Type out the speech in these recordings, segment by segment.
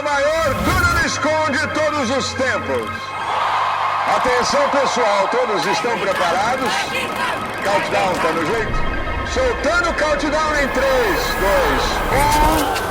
o maior Dunamis de todos os tempos. Atenção, pessoal, todos estão preparados? Countdown, tá no jeito? Soltando o countdown em 3, 2, 1...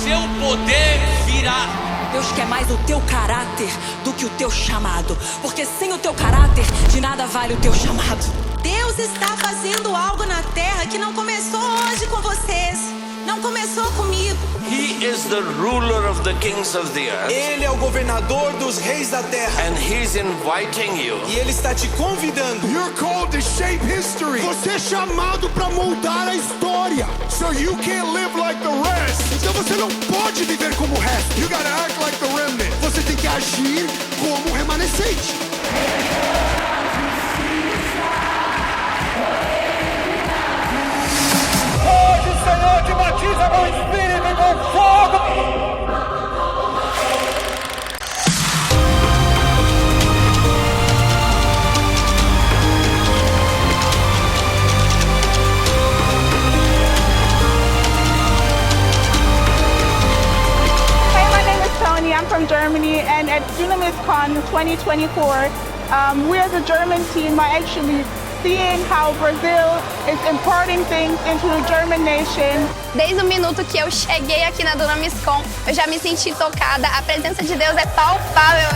Seu poder virá. Deus quer mais o teu caráter do que o teu chamado, porque sem o teu caráter de nada vale o teu chamado. Deus está fazendo algo na terra que não começou hoje com vocês, não começou comigo. He is the ruler of the kings of the earth. Ele é o governador dos reis da terra. And he's inviting you. E ele está te convidando. You're called to shape history. Você é chamado para moldar a história. So you can't live like the rest. Então você não pode viver como o resto. You gotta act like the remnant. Você tem que agir como o remanescente. Hoje o Senhor te batiza com o Espírito e com fogo. I'm from Germany, and at DunamisCon 2024, we as a German team are actually seeing how Brazil is imparting things into the German nation. Desde o minuto que eu cheguei aqui na DunamisCon, eu já me senti tocada. A presença de Deus é palpável.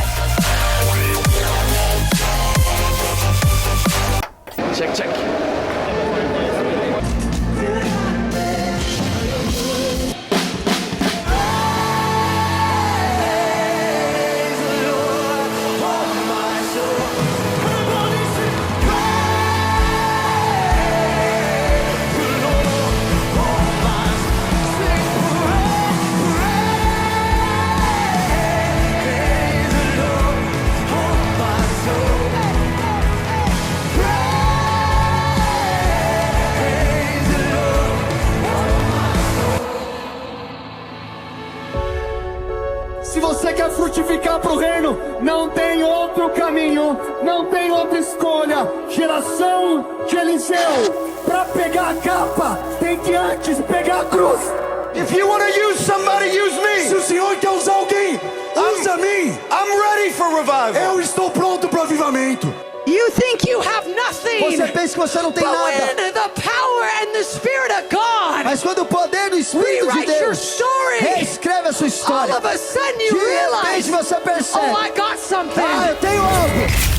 Check, check. Se você quer frutificar pro reino, não tem outro caminho, não tem outra escolha. Geração de Eliseu, pra pegar a capa, tem que antes pegar a cruz. If you want to use somebody, use me. Se o Senhor quer usar alguém, usa mim. I'm ready for revival. Eu estou pronto pro avivamento. You think you have nothing. Você pensa que você não tem but nada. when the power and the Spirit of God Mas quando o poder do Espírito de rewrite your Deus story, reescreve a sua história, all of a sudden de you realize, repente você percebe, oh, I got something. eu tenho algo.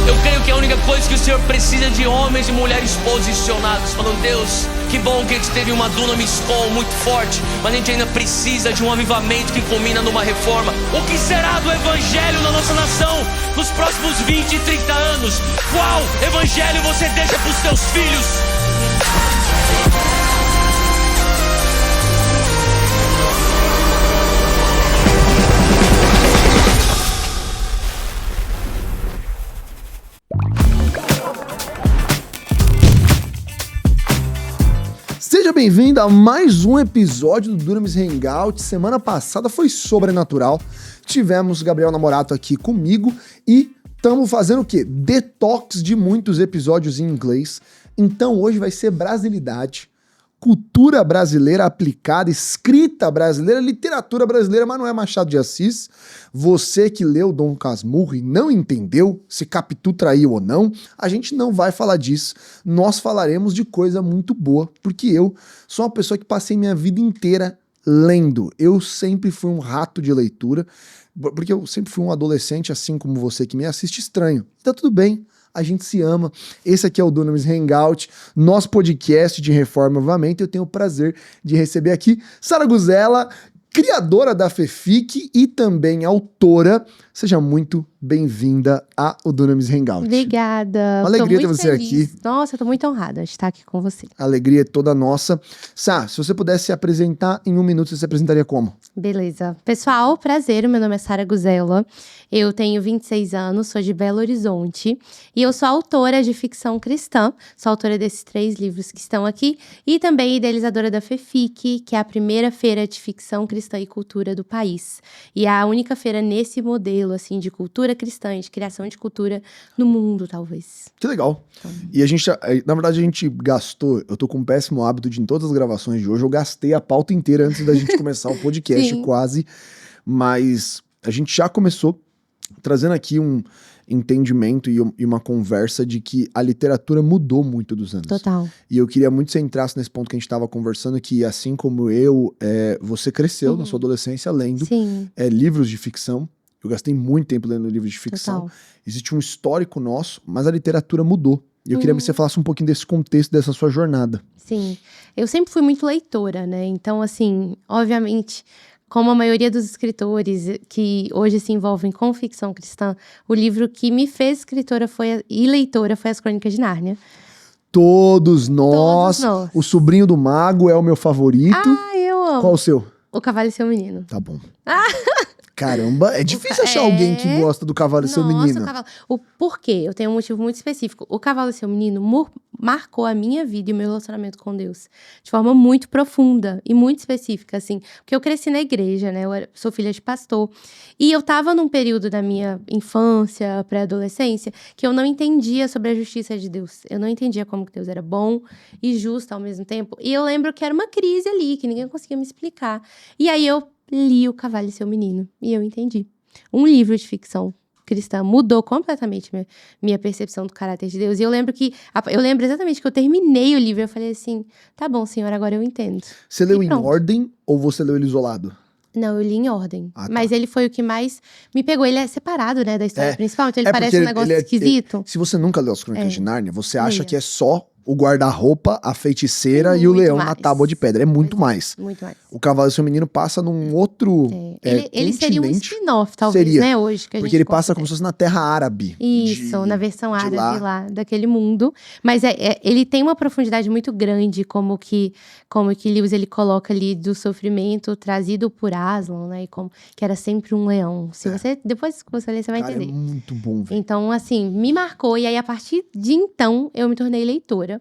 Eu creio que a única coisa que o Senhor precisa é de homens e mulheres posicionados, falando: Deus, que bom que a gente teve uma DunamisCon muito forte, mas a gente ainda precisa de um avivamento que culmina numa reforma. O que será do Evangelho na nossa nação nos próximos 20 e 30 anos? Qual Evangelho você deixa para os seus filhos? Seja bem-vindo a mais um episódio do Dunamis Hangout. Semana passada foi sobrenatural. Tivemos Gabriel Namorato aqui comigo e estamos fazendo o quê? Detox de muitos episódios em inglês. Então hoje vai ser brasilidade, cultura brasileira aplicada, escrita brasileira, literatura brasileira, mas não é Machado de Assis. Você que leu Dom Casmurro e não entendeu se Capitu traiu ou não, a gente não vai falar disso. Nós falaremos de coisa muito boa, porque eu sou uma pessoa que passei minha vida inteira lendo. Eu sempre fui um rato de leitura, porque eu sempre fui um adolescente, assim como você que me assiste, estranho. Tá tudo bem. A gente se ama. Esse aqui é o Dunamis Hangout, nosso podcast de reforma e avivamento. Eu tenho o prazer de receber aqui Sara Guzella, criadora da FEFIC e também autora. Seja muito bem-vinda ao Dunamis Hangout. Obrigada. Uma alegria ter muito você feliz. aqui. Nossa, eu tô muito honrada de estar aqui com você. A alegria é toda nossa. Sá, se você pudesse se apresentar em 1 minuto, você se apresentaria como? Beleza. Pessoal, prazer. Meu nome é Sara Guzella. Eu tenho 26 anos, sou de Belo Horizonte. E eu sou autora de ficção cristã. Sou autora desses 3 livros que estão aqui. E também idealizadora da FEFIC, que é a primeira feira de ficção cristã e cultura do país. E é a única feira nesse modelo, assim, de cultura cristã, de criação de cultura no mundo, talvez. Que legal. E a gente, na verdade, a gente gastou, eu tô com um péssimo hábito de, em todas as gravações de hoje, eu gastei a pauta inteira antes da gente começar o podcast, quase. Mas a gente já começou trazendo aqui um entendimento e uma conversa de que a literatura mudou muito dos anos. Total. E eu queria muito que você entrasse nesse ponto que a gente estava conversando, que assim como eu, você cresceu na sua adolescência lendo livros de ficção. Eu gastei muito tempo lendo livros de ficção. Total. Existe um histórico nosso, mas a literatura mudou. E eu queria que você falasse um pouquinho desse contexto, dessa sua jornada. Sim. Eu sempre fui muito leitora, né? Então, assim, obviamente, como a maioria dos escritores que hoje se envolvem com ficção cristã, o livro que me fez escritora e leitora foi As Crônicas de Nárnia. Todos nós. O Sobrinho do Mago é o meu favorito. Ah, eu amo. Qual o seu? O Cavalo e Seu Menino. Tá bom. Caramba, é difícil achar alguém que gosta do Cavalo e Seu Menino. Por quê? Eu tenho um motivo muito específico. O Cavalo e Seu Menino marcou a minha vida e o meu relacionamento com Deus de forma muito profunda e muito específica, assim. Porque eu cresci na igreja, né? Eu sou filha de pastor. E eu tava num período da minha infância, pré-adolescência, que eu não entendia sobre a justiça de Deus. Eu não entendia como que Deus era bom e justo ao mesmo tempo. E eu lembro que era uma crise ali, que ninguém conseguia me explicar. E aí eu li O Cavalo e Seu Menino e eu entendi. Um livro de ficção cristã mudou completamente minha percepção do caráter de Deus. E eu lembro exatamente que eu terminei o livro e eu falei assim, tá bom, Senhor, agora eu entendo. Você leu em ordem ou você leu ele isolado? Não, eu li em ordem. Mas ele foi o que mais me pegou. Ele é separado, né, da história principal, então ele parece um negócio esquisito. Se você nunca leu As Crônicas de Nárnia, você acha que é só o guarda-roupa, a feiticeira e o leão na tábua de pedra. É muito mais. Muito mais. O Cavalo e Seu Menino passa num outro ele seria um spin-off, talvez, né, hoje. Porque ele passa como se fosse na terra árabe. Isso, na versão árabe lá, daquele mundo. Mas ele tem uma profundidade muito grande, como que Lewis ele coloca ali do sofrimento trazido por Aslan, né? E como que era sempre um leão. Depois que você ler, você vai entender. É muito bom, velho. Então, assim, me marcou. E aí, a partir de então, eu me tornei leitora.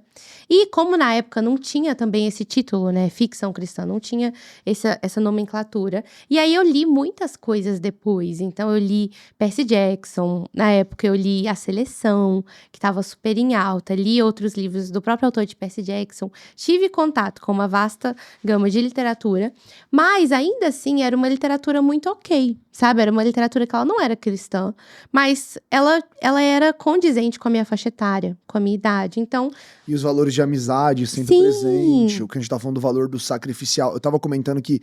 E como na época não tinha também esse título, né, ficção cristã, não tinha essa nomenclatura. E aí eu li muitas coisas depois. Então eu li Percy Jackson, na época eu li A Seleção, que estava super em alta. Li outros livros do próprio autor de Percy Jackson. Tive contato com uma vasta gama de literatura, mas ainda assim era uma literatura muito ok, sabe? Era uma literatura que ela não era cristã, mas ela era condizente com a minha faixa etária, com a minha idade. Então, e os valores de amizade sempre presente. O que a gente tá falando do valor do sacrificial. Eu tava comentando que,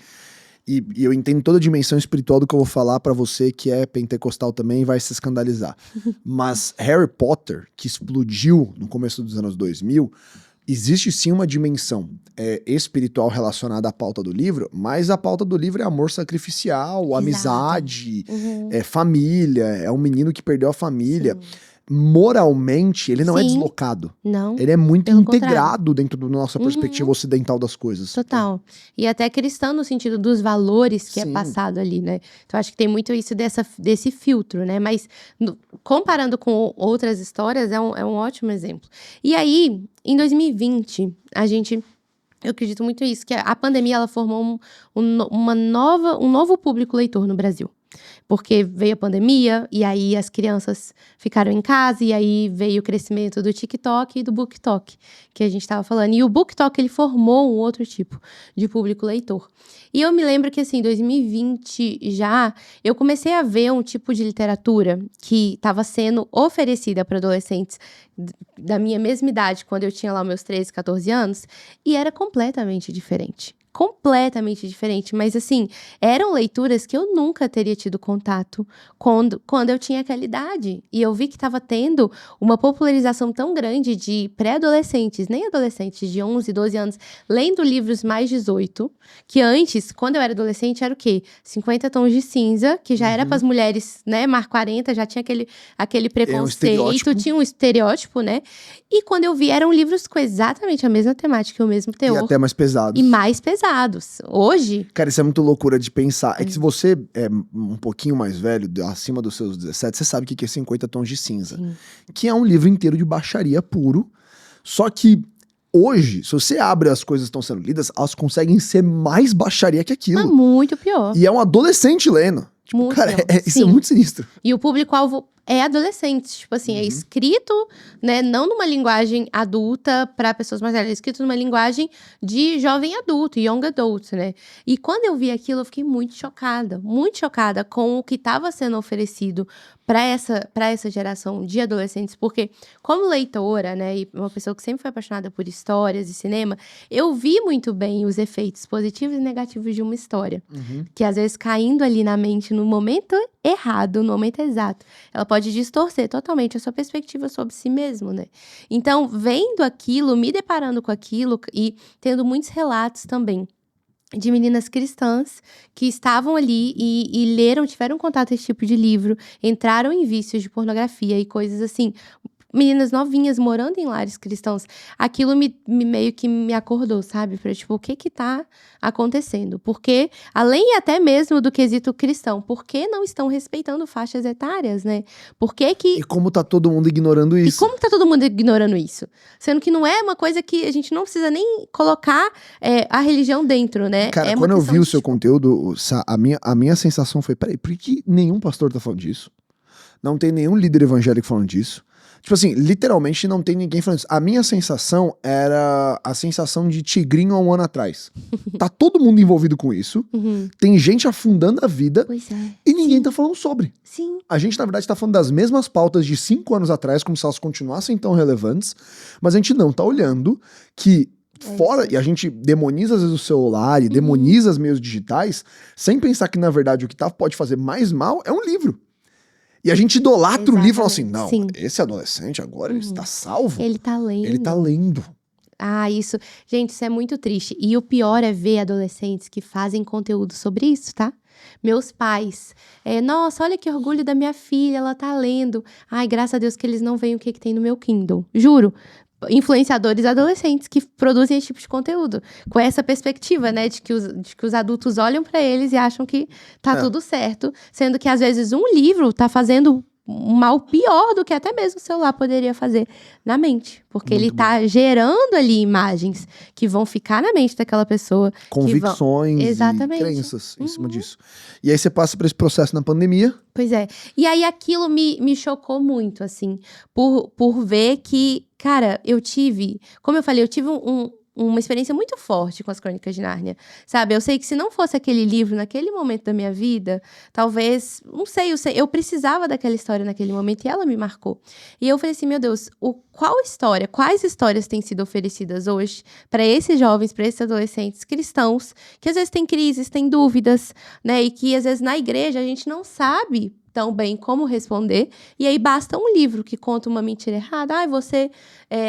e eu entendo toda a dimensão espiritual do que eu vou falar pra você, que é pentecostal também, e vai se escandalizar. Mas Harry Potter, que explodiu no começo dos anos 2000, existe sim uma dimensão espiritual relacionada à pauta do livro, mas a pauta do livro é amor sacrificial, amizade, família, é um menino que perdeu a família. Moralmente, ele não é deslocado. Não. Ele é muito integrado dentro da nossa perspectiva ocidental das coisas. Total. E até cristão no sentido dos valores que é passado ali, né? Então, acho que tem muito isso desse filtro, né? Mas, comparando com outras histórias, é um ótimo exemplo. E aí, em 2020, eu acredito muito nisso, que a pandemia, ela formou um novo público leitor no Brasil. Porque veio a pandemia, e aí as crianças ficaram em casa, e aí veio o crescimento do TikTok e do BookTok, que a gente estava falando. E o BookTok, ele formou um outro tipo de público leitor. E eu me lembro que, assim, em 2020 eu comecei a ver um tipo de literatura que estava sendo oferecida para adolescentes da minha mesma idade, quando eu tinha lá meus 13, 14 anos, e era completamente diferente. completamente diferente, mas assim, eram leituras que eu nunca teria tido contato quando eu tinha aquela idade. E eu vi que estava tendo uma popularização tão grande de pré-adolescentes, nem adolescentes, de 11, 12 anos, lendo livros mais 18, que antes, quando eu era adolescente, era o quê? 50 tons de cinza, que já era para as mulheres, né, mais 40, já tinha aquele preconceito, tinha um estereótipo, né? E quando eu vi, eram livros com exatamente a mesma temática, o mesmo teor. E até mais pesados. E mais pesados. Hoje... Cara, isso é muito loucura de pensar. É que se você é um pouquinho mais velho, acima dos seus 17, você sabe o que é 50 tons de cinza. Sim. Que é um livro inteiro de baixaria puro. Só que hoje, se você abre as coisas que estão sendo lidas, elas conseguem ser mais baixaria que aquilo. Mas muito pior. E é um adolescente lendo. Tipo, muito cara, pior. isso é muito sinistro. E o público-alvo é adolescente, tipo assim, é escrito, né, não numa linguagem adulta para pessoas mais velhas, é escrito numa linguagem de jovem adulto, young adult, né? E quando eu vi aquilo, eu fiquei muito chocada com o que estava sendo oferecido para essa geração de adolescentes, porque como leitora, né, e uma pessoa que sempre foi apaixonada por histórias e cinema, eu vi muito bem os efeitos positivos e negativos de uma história, que às vezes caindo ali na mente no momento errado, no momento exato, ela pode distorcer totalmente a sua perspectiva sobre si mesmo, né? Então, vendo aquilo, me deparando com aquilo e tendo muitos relatos também de meninas cristãs que estavam ali e leram, tiveram contato com esse tipo de livro, entraram em vícios de pornografia e coisas assim. Meninas novinhas morando em lares cristãos, aquilo meio que me acordou, sabe? Pra, tipo, o que tá acontecendo? Porque, além até mesmo do quesito cristão, por que não estão respeitando faixas etárias, né? Por que que... E como tá todo mundo ignorando isso? E como tá todo mundo ignorando isso? Sendo que não é uma coisa que a gente não precisa nem colocar a religião dentro, né? Cara, quando eu vi o seu conteúdo, a minha sensação foi, peraí, por que nenhum pastor tá falando disso? Não tem nenhum líder evangélico falando disso. Tipo assim, literalmente não tem ninguém falando isso. A minha sensação era a sensação de tigrinho há um ano atrás. Tá todo mundo envolvido com isso. Tem gente afundando a vida. Pois é. E ninguém tá falando sobre. Sim. A gente, na verdade, tá falando das mesmas pautas de 5 anos atrás, como se elas continuassem tão relevantes. Mas a gente não tá olhando que fora, e a gente demoniza às vezes o celular e demoniza os meios digitais, sem pensar que, na verdade, o que pode fazer mais mal é um livro. E a gente idolatra o livro e fala assim, não, esse adolescente agora, ele está salvo. Ele tá lendo. Ele tá lendo. Ah, isso. Gente, isso é muito triste. E o pior é ver adolescentes que fazem conteúdo sobre isso, tá? Meus pais. Nossa, olha que orgulho da minha filha, ela tá lendo. Ai, graças a Deus que eles não veem o que tem no meu Kindle. Juro. Influenciadores adolescentes que produzem esse tipo de conteúdo. Com essa perspectiva, né? De que os adultos olham pra eles e acham que tá tudo certo. Sendo que, às vezes, um livro tá fazendo um mal pior do que até mesmo o celular poderia fazer na mente. Porque ele tá gerando ali imagens que vão ficar na mente daquela pessoa. Convicções e crenças em cima disso. E aí você passa por esse processo na pandemia. Pois é. E aí aquilo me chocou muito, assim. Por ver que, cara, como eu falei, eu tive uma experiência muito forte com as Crônicas de Nárnia, sabe? Eu sei que se não fosse aquele livro naquele momento da minha vida, talvez, não sei, eu precisava daquela história naquele momento e ela me marcou. E eu falei assim, meu Deus, quais histórias têm sido oferecidas hoje para esses jovens, para esses adolescentes cristãos, que às vezes têm crises, têm dúvidas, né? E que às vezes na igreja a gente não sabe tão bem como responder, e aí basta um livro que conta uma mentira errada. Você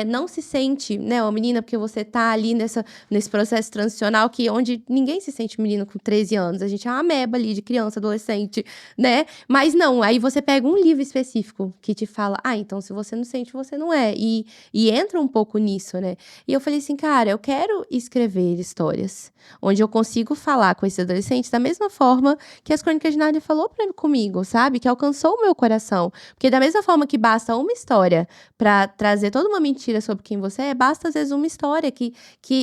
não se sente, né, uma menina, porque você tá ali nesse processo transicional onde ninguém se sente menina com 13 anos, a gente é uma ameba ali de criança, adolescente, né, mas não, aí você pega um livro específico que te fala, então se você não sente, você não é, e entra um pouco nisso, né, e eu falei assim, cara, eu quero escrever histórias onde eu consigo falar com esses adolescentes da mesma forma que as Crônicas de Nárnia falou comigo, sabe? Que alcançou o meu coração. Porque da mesma forma que basta uma história para trazer toda uma mentira sobre quem você é, basta às vezes uma história que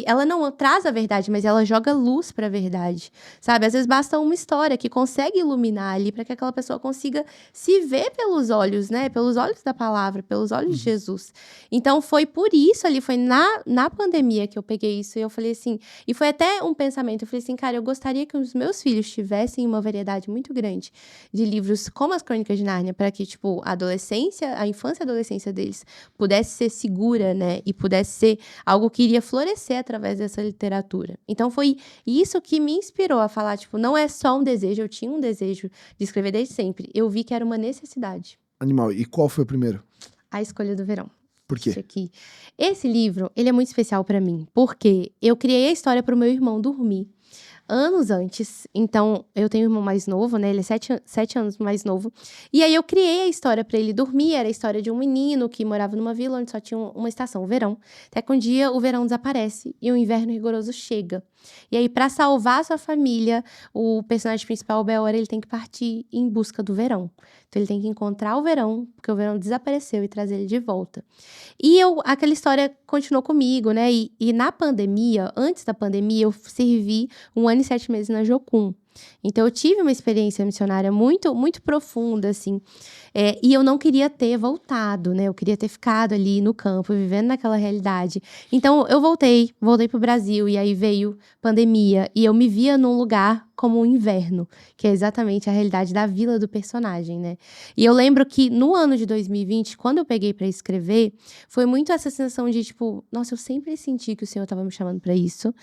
ela não traz a verdade, mas ela joga luz para a verdade, sabe? Às vezes basta uma história que consegue iluminar ali para que aquela pessoa consiga se ver pelos olhos, né? Pelos olhos da palavra, pelos olhos de Jesus. Então foi por isso ali, foi na pandemia que eu peguei isso e eu falei assim, e foi até um pensamento, eu falei assim, cara, eu gostaria que os meus filhos tivessem uma variedade muito grande de livros como como as Crônicas de Nárnia, para que, tipo, a infância e a adolescência deles pudesse ser segura, né? E pudesse ser algo que iria florescer através dessa literatura. Então, foi isso que me inspirou a falar, tipo, não é só um desejo, eu tinha um desejo de escrever desde sempre. Eu vi que era uma necessidade. Animal. E qual foi o primeiro? A Escolha do Verão. Por quê? Esse livro, ele é muito especial para mim, porque eu criei a história para o meu irmão dormir anos antes. Então, eu tenho um irmão mais novo, né? Ele é 7 anos mais novo. E aí, eu criei a história para ele dormir. Era a história de um menino que morava numa vila onde só tinha uma estação, o verão. Até que um dia, o verão desaparece e o inverno rigoroso chega. E aí, para salvar a sua família, o personagem principal, o Beor, ele tem que partir em busca do verão. Então, ele tem que encontrar o verão, porque o verão desapareceu, e trazer ele de volta. E aquela história continuou comigo, né? E na pandemia, antes da pandemia, eu servi 1 ano e 7 meses na Jocum. Então, eu tive uma experiência missionária muito, muito profunda, assim. E eu não queria ter voltado, né? Eu queria ter ficado ali no campo, vivendo naquela realidade. Então, eu voltei pro Brasil, e aí veio pandemia. E eu me via num lugar como o inverno, que é exatamente a realidade da vila do personagem, né? E eu lembro que no ano de 2020, quando eu peguei pra escrever, foi muito essa sensação de, tipo, nossa, eu sempre senti que o Senhor tava me chamando pra isso.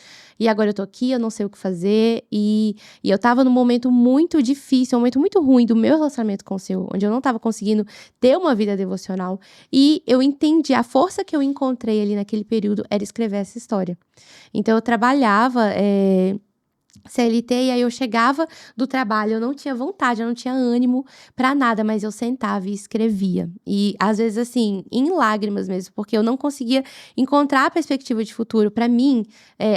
E agora eu tô aqui, eu não sei o que fazer. E eu tava num momento muito difícil, um momento muito ruim do meu relacionamento com o Senhor, onde eu não tava conseguindo ter uma vida devocional. E eu entendi, a força que eu encontrei ali naquele período era escrever essa história. Então, eu trabalhava CLT, e aí eu chegava do trabalho, eu não tinha vontade, eu não tinha ânimo pra nada, mas eu sentava e escrevia. E, às vezes, assim, em lágrimas mesmo, porque eu não conseguia encontrar a perspectiva de futuro. Pra mim,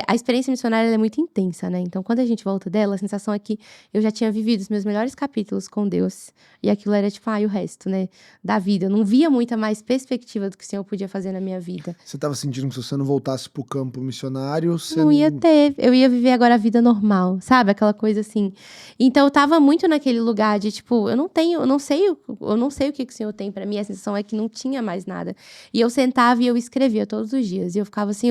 a experiência missionária ela é muito intensa, né? Então, quando a gente volta dela, a sensação é que eu já tinha vivido os meus melhores capítulos com Deus. E aquilo era, tipo, o resto, né? Da vida. Eu não via muita mais perspectiva do que o Senhor podia fazer na minha vida. Você tava sentindo que se você não voltasse pro campo missionário, você não ia ter. Eu ia viver agora a vida normal. Sabe? Aquela coisa assim. Então, eu tava muito naquele lugar de, tipo, eu não sei o que o Senhor tem pra mim. A sensação é que não tinha mais nada. E eu sentava e eu escrevia todos os dias. E eu ficava assim,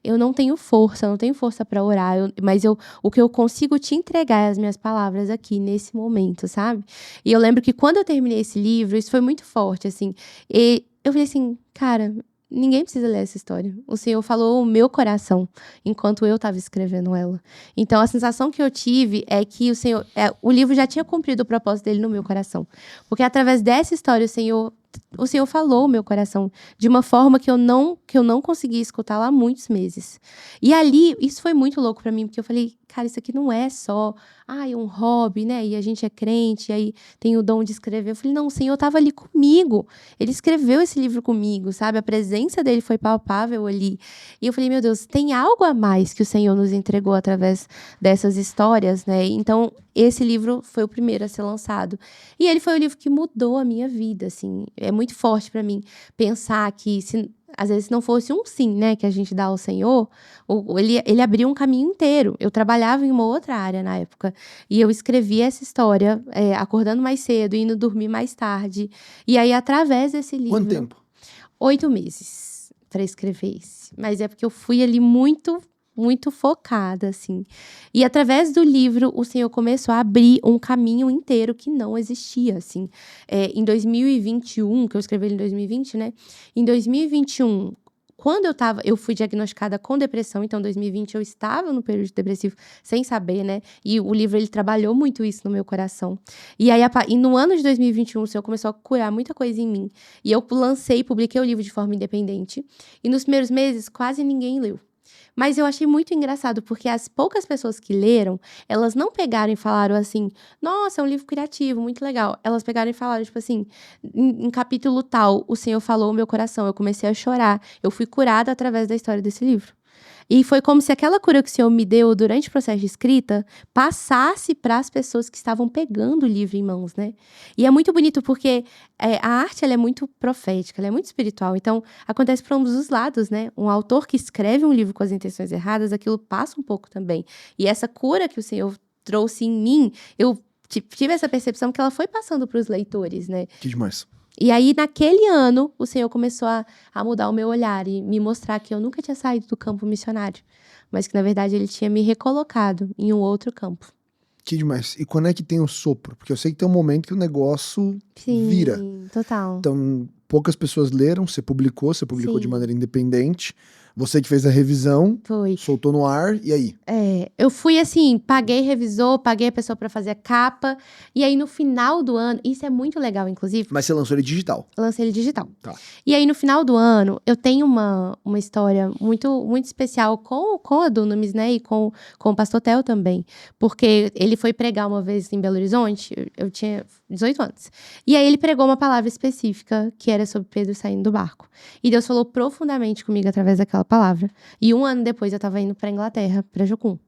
eu não tenho força pra orar. Mas o que eu consigo te entregar é as minhas palavras aqui, nesse momento, sabe? E eu lembro que quando eu terminei esse livro, isso foi muito forte, assim. E eu falei assim, cara, ninguém precisa ler essa história. O Senhor falou o meu coração enquanto eu estava escrevendo ela. Então, a sensação que eu tive é que o livro já tinha cumprido o propósito dele no meu coração. Porque através dessa história, o Senhor falou o meu coração de uma forma que eu não conseguia escutar lá há muitos meses. E ali, isso foi muito louco pra mim, porque eu falei, cara, isso aqui não é só um hobby, né? E a gente é crente, e aí tem o dom de escrever. Eu falei, não, o Senhor estava ali comigo. Ele escreveu esse livro comigo, sabe? A presença dele foi palpável ali. E eu falei, meu Deus, tem algo a mais que o Senhor nos entregou através dessas histórias, né? Então, esse livro foi o primeiro a ser lançado. E ele foi o livro que mudou a minha vida, assim. É muito forte pra mim pensar que às vezes, se não fosse um sim, né, que a gente dá ao Senhor, ele abriu um caminho inteiro. Eu trabalhava em uma outra área na época, e eu escrevi essa história, acordando mais cedo, indo dormir mais tarde. E aí, através desse livro... Quanto tempo? 8 meses para escrever esse. Mas é porque eu fui ali muito focada, assim. E através do livro, o Senhor começou a abrir um caminho inteiro que não existia, assim. Em 2021, que eu escrevi ele em 2020, né? Em 2021, quando eu fui diagnosticada com depressão, então em 2020 eu estava no período depressivo sem saber, né? E o livro, ele trabalhou muito isso no meu coração. E aí, no ano de 2021, o Senhor começou a curar muita coisa em mim. E eu publiquei o livro de forma independente. E nos primeiros meses, quase ninguém leu. Mas eu achei muito engraçado, porque as poucas pessoas que leram, elas não pegaram e falaram assim, nossa, é um livro criativo, muito legal. Elas pegaram e falaram, tipo assim, em capítulo tal, o Senhor falou o meu coração, eu comecei a chorar, eu fui curada através da história desse livro. E foi como se aquela cura que o Senhor me deu durante o processo de escrita passasse para as pessoas que estavam pegando o livro em mãos, né? E é muito bonito porque a arte, ela é muito profética, ela é muito espiritual. Então, acontece por ambos os lados, né? Um autor que escreve um livro com as intenções erradas, aquilo passa um pouco também. E essa cura que o Senhor trouxe em mim, eu tive essa percepção que ela foi passando para os leitores, né? Que demais. E aí, naquele ano, o Senhor começou a mudar o meu olhar e me mostrar que eu nunca tinha saído do campo missionário, mas que, na verdade, Ele tinha me recolocado em um outro campo. Que demais. E quando é que tem o sopro? Porque eu sei que tem um momento que o negócio Sim, vira. total. Então, poucas pessoas leram, você publicou Sim. de maneira independente. Você que fez a revisão, Foi. soltou no ar, e aí? Eu fui assim, paguei revisor, paguei a pessoa pra fazer a capa. E aí, no final do ano, isso é muito legal, inclusive. Mas você lançou ele digital. Lancei ele digital. Tá. E aí, no final do ano, eu tenho uma história muito, muito especial com a Dunamis, né? E com o Pastor Theo também. Porque ele foi pregar uma vez em Belo Horizonte, eu tinha 18 anos. E aí, ele pregou uma palavra específica, que era sobre Pedro saindo do barco. E Deus falou profundamente comigo através daquela palavra. E um ano depois, eu tava indo pra Inglaterra, pra Jocum.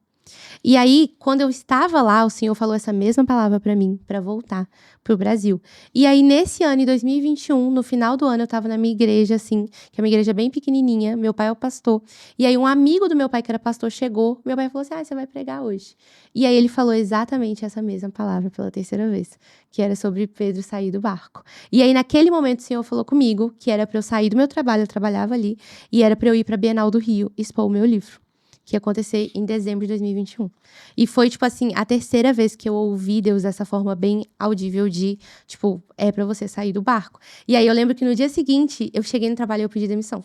E aí, quando eu estava lá, o Senhor falou essa mesma palavra pra mim, pra voltar pro Brasil. E aí, nesse ano, em 2021, no final do ano, eu tava na minha igreja, assim, que é uma igreja bem pequenininha, meu pai é o pastor. E aí, um amigo do meu pai, que era pastor, chegou, meu pai falou assim, você vai pregar hoje. E aí, ele falou exatamente essa mesma palavra pela terceira vez, que era sobre Pedro sair do barco. E aí, naquele momento, o Senhor falou comigo, que era pra eu sair do meu trabalho, eu trabalhava ali, e era pra eu ir pra Bienal do Rio, expor o meu livro, que ia acontecer em dezembro de 2021. E foi, tipo assim, a terceira vez que eu ouvi Deus dessa forma bem audível de, tipo, é pra você sair do barco. E aí eu lembro que no dia seguinte, eu cheguei no trabalho e eu pedi demissão.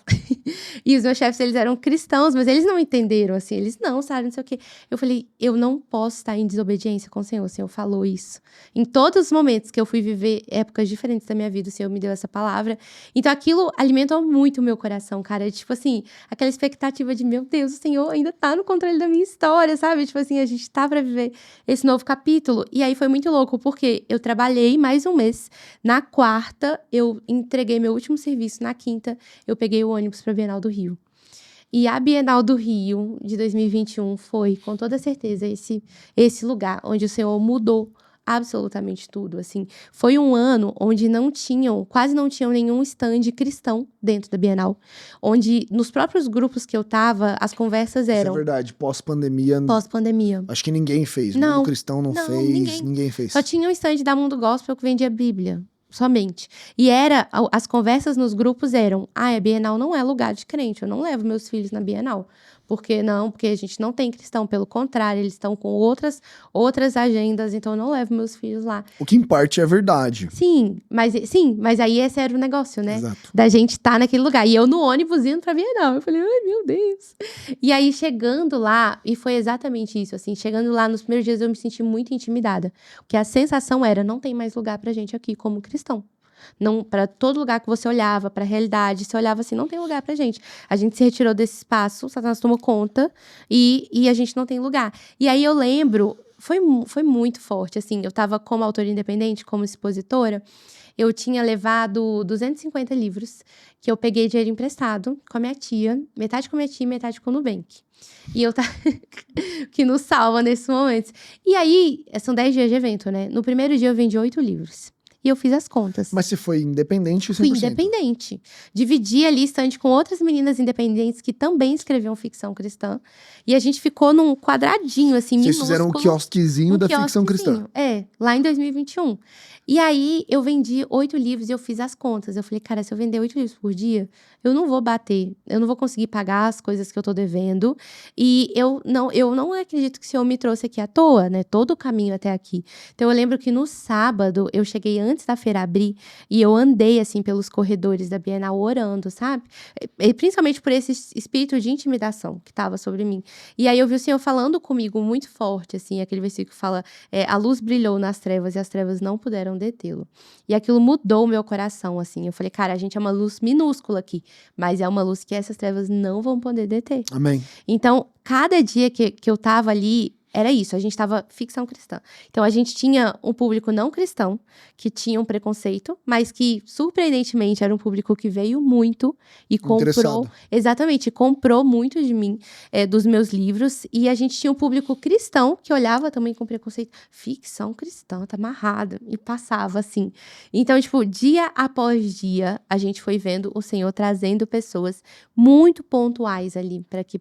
E os meus chefes, eles eram cristãos, mas eles não entenderam, assim. Eles, não, Sara, não sei o quê. Eu falei, eu não posso estar em desobediência com o Senhor. O Senhor falou isso. Em todos os momentos que eu fui viver épocas diferentes da minha vida, o Senhor me deu essa palavra. Então aquilo alimentou muito o meu coração, cara. Tipo assim, aquela expectativa de, meu Deus, o Senhor ainda tá no controle da minha história, sabe? Tipo assim, a gente tá pra viver esse novo capítulo. E aí foi muito louco, porque eu trabalhei mais um mês. Na quarta, eu entreguei meu último serviço. Na quinta, eu peguei o ônibus pra Bienal do Rio. E a Bienal do Rio, de 2021, foi, com toda certeza, esse lugar onde o Senhor mudou absolutamente tudo, assim. Foi um ano onde quase não tinham nenhum stand cristão dentro da Bienal, onde nos próprios grupos que eu tava, as conversas eram... Isso é verdade, pós-pandemia. Pós-pandemia. Acho que ninguém fez, o Não, mundo cristão não fez, ninguém fez. Só tinha um stand da Mundo Gospel que vendia Bíblia, somente. E as conversas nos grupos eram, a Bienal não é lugar de crente, eu não levo meus filhos na Bienal. Por que não? Porque a gente não tem cristão, pelo contrário, eles estão com outras agendas, então eu não levo meus filhos lá. O que em parte é verdade. Sim, mas aí esse era o negócio, né? Exato. Da gente estar naquele lugar. E eu no ônibus indo pra Bienal. Eu falei, ai, meu Deus. E aí, chegando lá, e foi exatamente isso, assim, chegando lá, nos primeiros dias eu me senti muito intimidada. Porque a sensação era, não tem mais lugar pra gente aqui como cristão. Não, para todo lugar que você olhava, para a realidade, você olhava assim, não tem lugar pra gente. A gente se retirou desse espaço, Satanás tomou conta e a gente não tem lugar. E aí eu lembro, foi muito forte, assim, eu tava como autora independente, como expositora, eu tinha levado 250 livros, que eu peguei dinheiro emprestado com a minha tia, metade com a minha tia e metade com o Nubank. E eu que nos salva nesses momentos. E aí, são 10 dias de evento, né? No primeiro dia eu vendi 8 livros. E eu fiz as contas. Mas você foi independente 100%? Fui independente. Dividi ali estante com outras meninas independentes que também escreviam ficção cristã. E a gente ficou num quadradinho, assim, Vocês minúsculo. fizeram um quiosquezinho da ficção cristã. Lá em 2021. E aí, eu vendi 8 livros e eu fiz as contas. Eu falei, cara, se eu vender 8 livros por dia, eu não vou bater. Eu não vou conseguir pagar as coisas que eu tô devendo. E eu não acredito que o Senhor me trouxe aqui à toa, né? Todo o caminho até aqui. Então, eu lembro que no sábado, eu cheguei antes da feira abrir e eu andei, assim, pelos corredores da Bienal orando, sabe? E principalmente por esse espírito de intimidação que tava sobre mim. E aí, eu vi o Senhor falando comigo muito forte, assim, aquele versículo que fala, a luz brilhou nas trevas e as trevas não puderam detê-lo. E aquilo mudou o meu coração, assim. Eu falei, cara, a gente é uma luz minúscula aqui, mas é uma luz que essas trevas não vão poder deter. Amém. Então, cada dia que eu tava ali, era isso, a gente tava ficção cristã. Então, a gente tinha um público não cristão, que tinha um preconceito, mas que, surpreendentemente, era um público que veio muito e comprou... Exatamente, comprou muito de mim, dos meus livros. E a gente tinha um público cristão, que olhava também com preconceito. Ficção cristã, tá amarrada. E passava, assim. Então, tipo, dia após dia, a gente foi vendo o Senhor trazendo pessoas muito pontuais ali, para que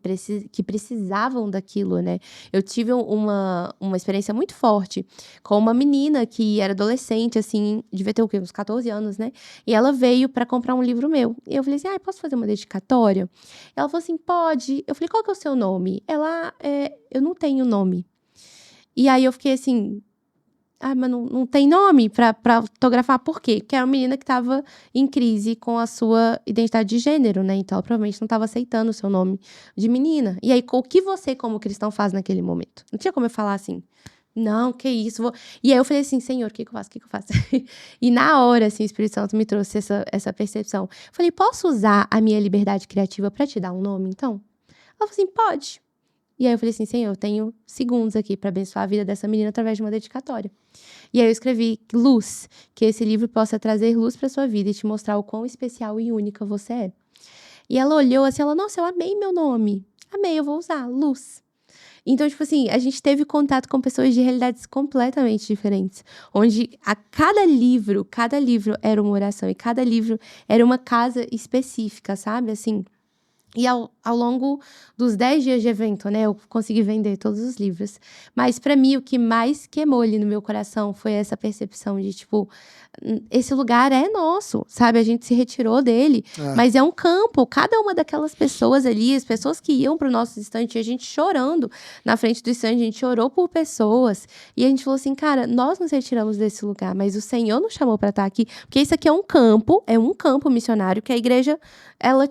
precisavam daquilo, né? Eu tive uma experiência muito forte com uma menina que era adolescente, assim, devia ter o quê? Uns 14 anos, né? E ela veio pra comprar um livro meu. E eu falei assim, posso fazer uma dedicatória? Ela falou assim, pode. Eu falei, qual que é o seu nome? Ela, eu não tenho nome. E aí eu fiquei assim... mas não tem nome pra autografar. Por quê? Porque era uma menina que tava em crise com a sua identidade de gênero, né? Então, ela provavelmente não tava aceitando o seu nome de menina. E aí, o que você, como cristão, faz naquele momento? Não tinha como eu falar assim, não, que isso, E aí eu falei assim, Senhor, o que eu faço? E na hora, assim, o Espírito Santo me trouxe essa percepção. Eu falei, posso usar a minha liberdade criativa pra te dar um nome, então? Ela falou assim, pode. E aí eu falei assim, Senhor, eu tenho segundos aqui pra abençoar a vida dessa menina através de uma dedicatória. E aí eu escrevi luz, que esse livro possa trazer luz pra sua vida e te mostrar o quão especial e única você é. E ela olhou assim, nossa, eu amei meu nome. Amei, eu vou usar, luz. Então, tipo assim, a gente teve contato com pessoas de realidades completamente diferentes. Onde cada livro era uma oração. E cada livro era uma casa específica, sabe? Assim... E ao longo dos 10 dias de evento, né, eu consegui vender todos os livros. Mas pra mim, o que mais queimou ali no meu coração foi essa percepção de, tipo, esse lugar é nosso, sabe? A gente se retirou dele, mas é um campo. Cada uma daquelas pessoas ali, as pessoas que iam pro nosso estante, a gente chorando na frente do estante, a gente orou por pessoas. E a gente falou assim, cara, nós nos retiramos desse lugar, mas o Senhor nos chamou pra estar aqui. Porque isso aqui é um campo missionário que a igreja, ela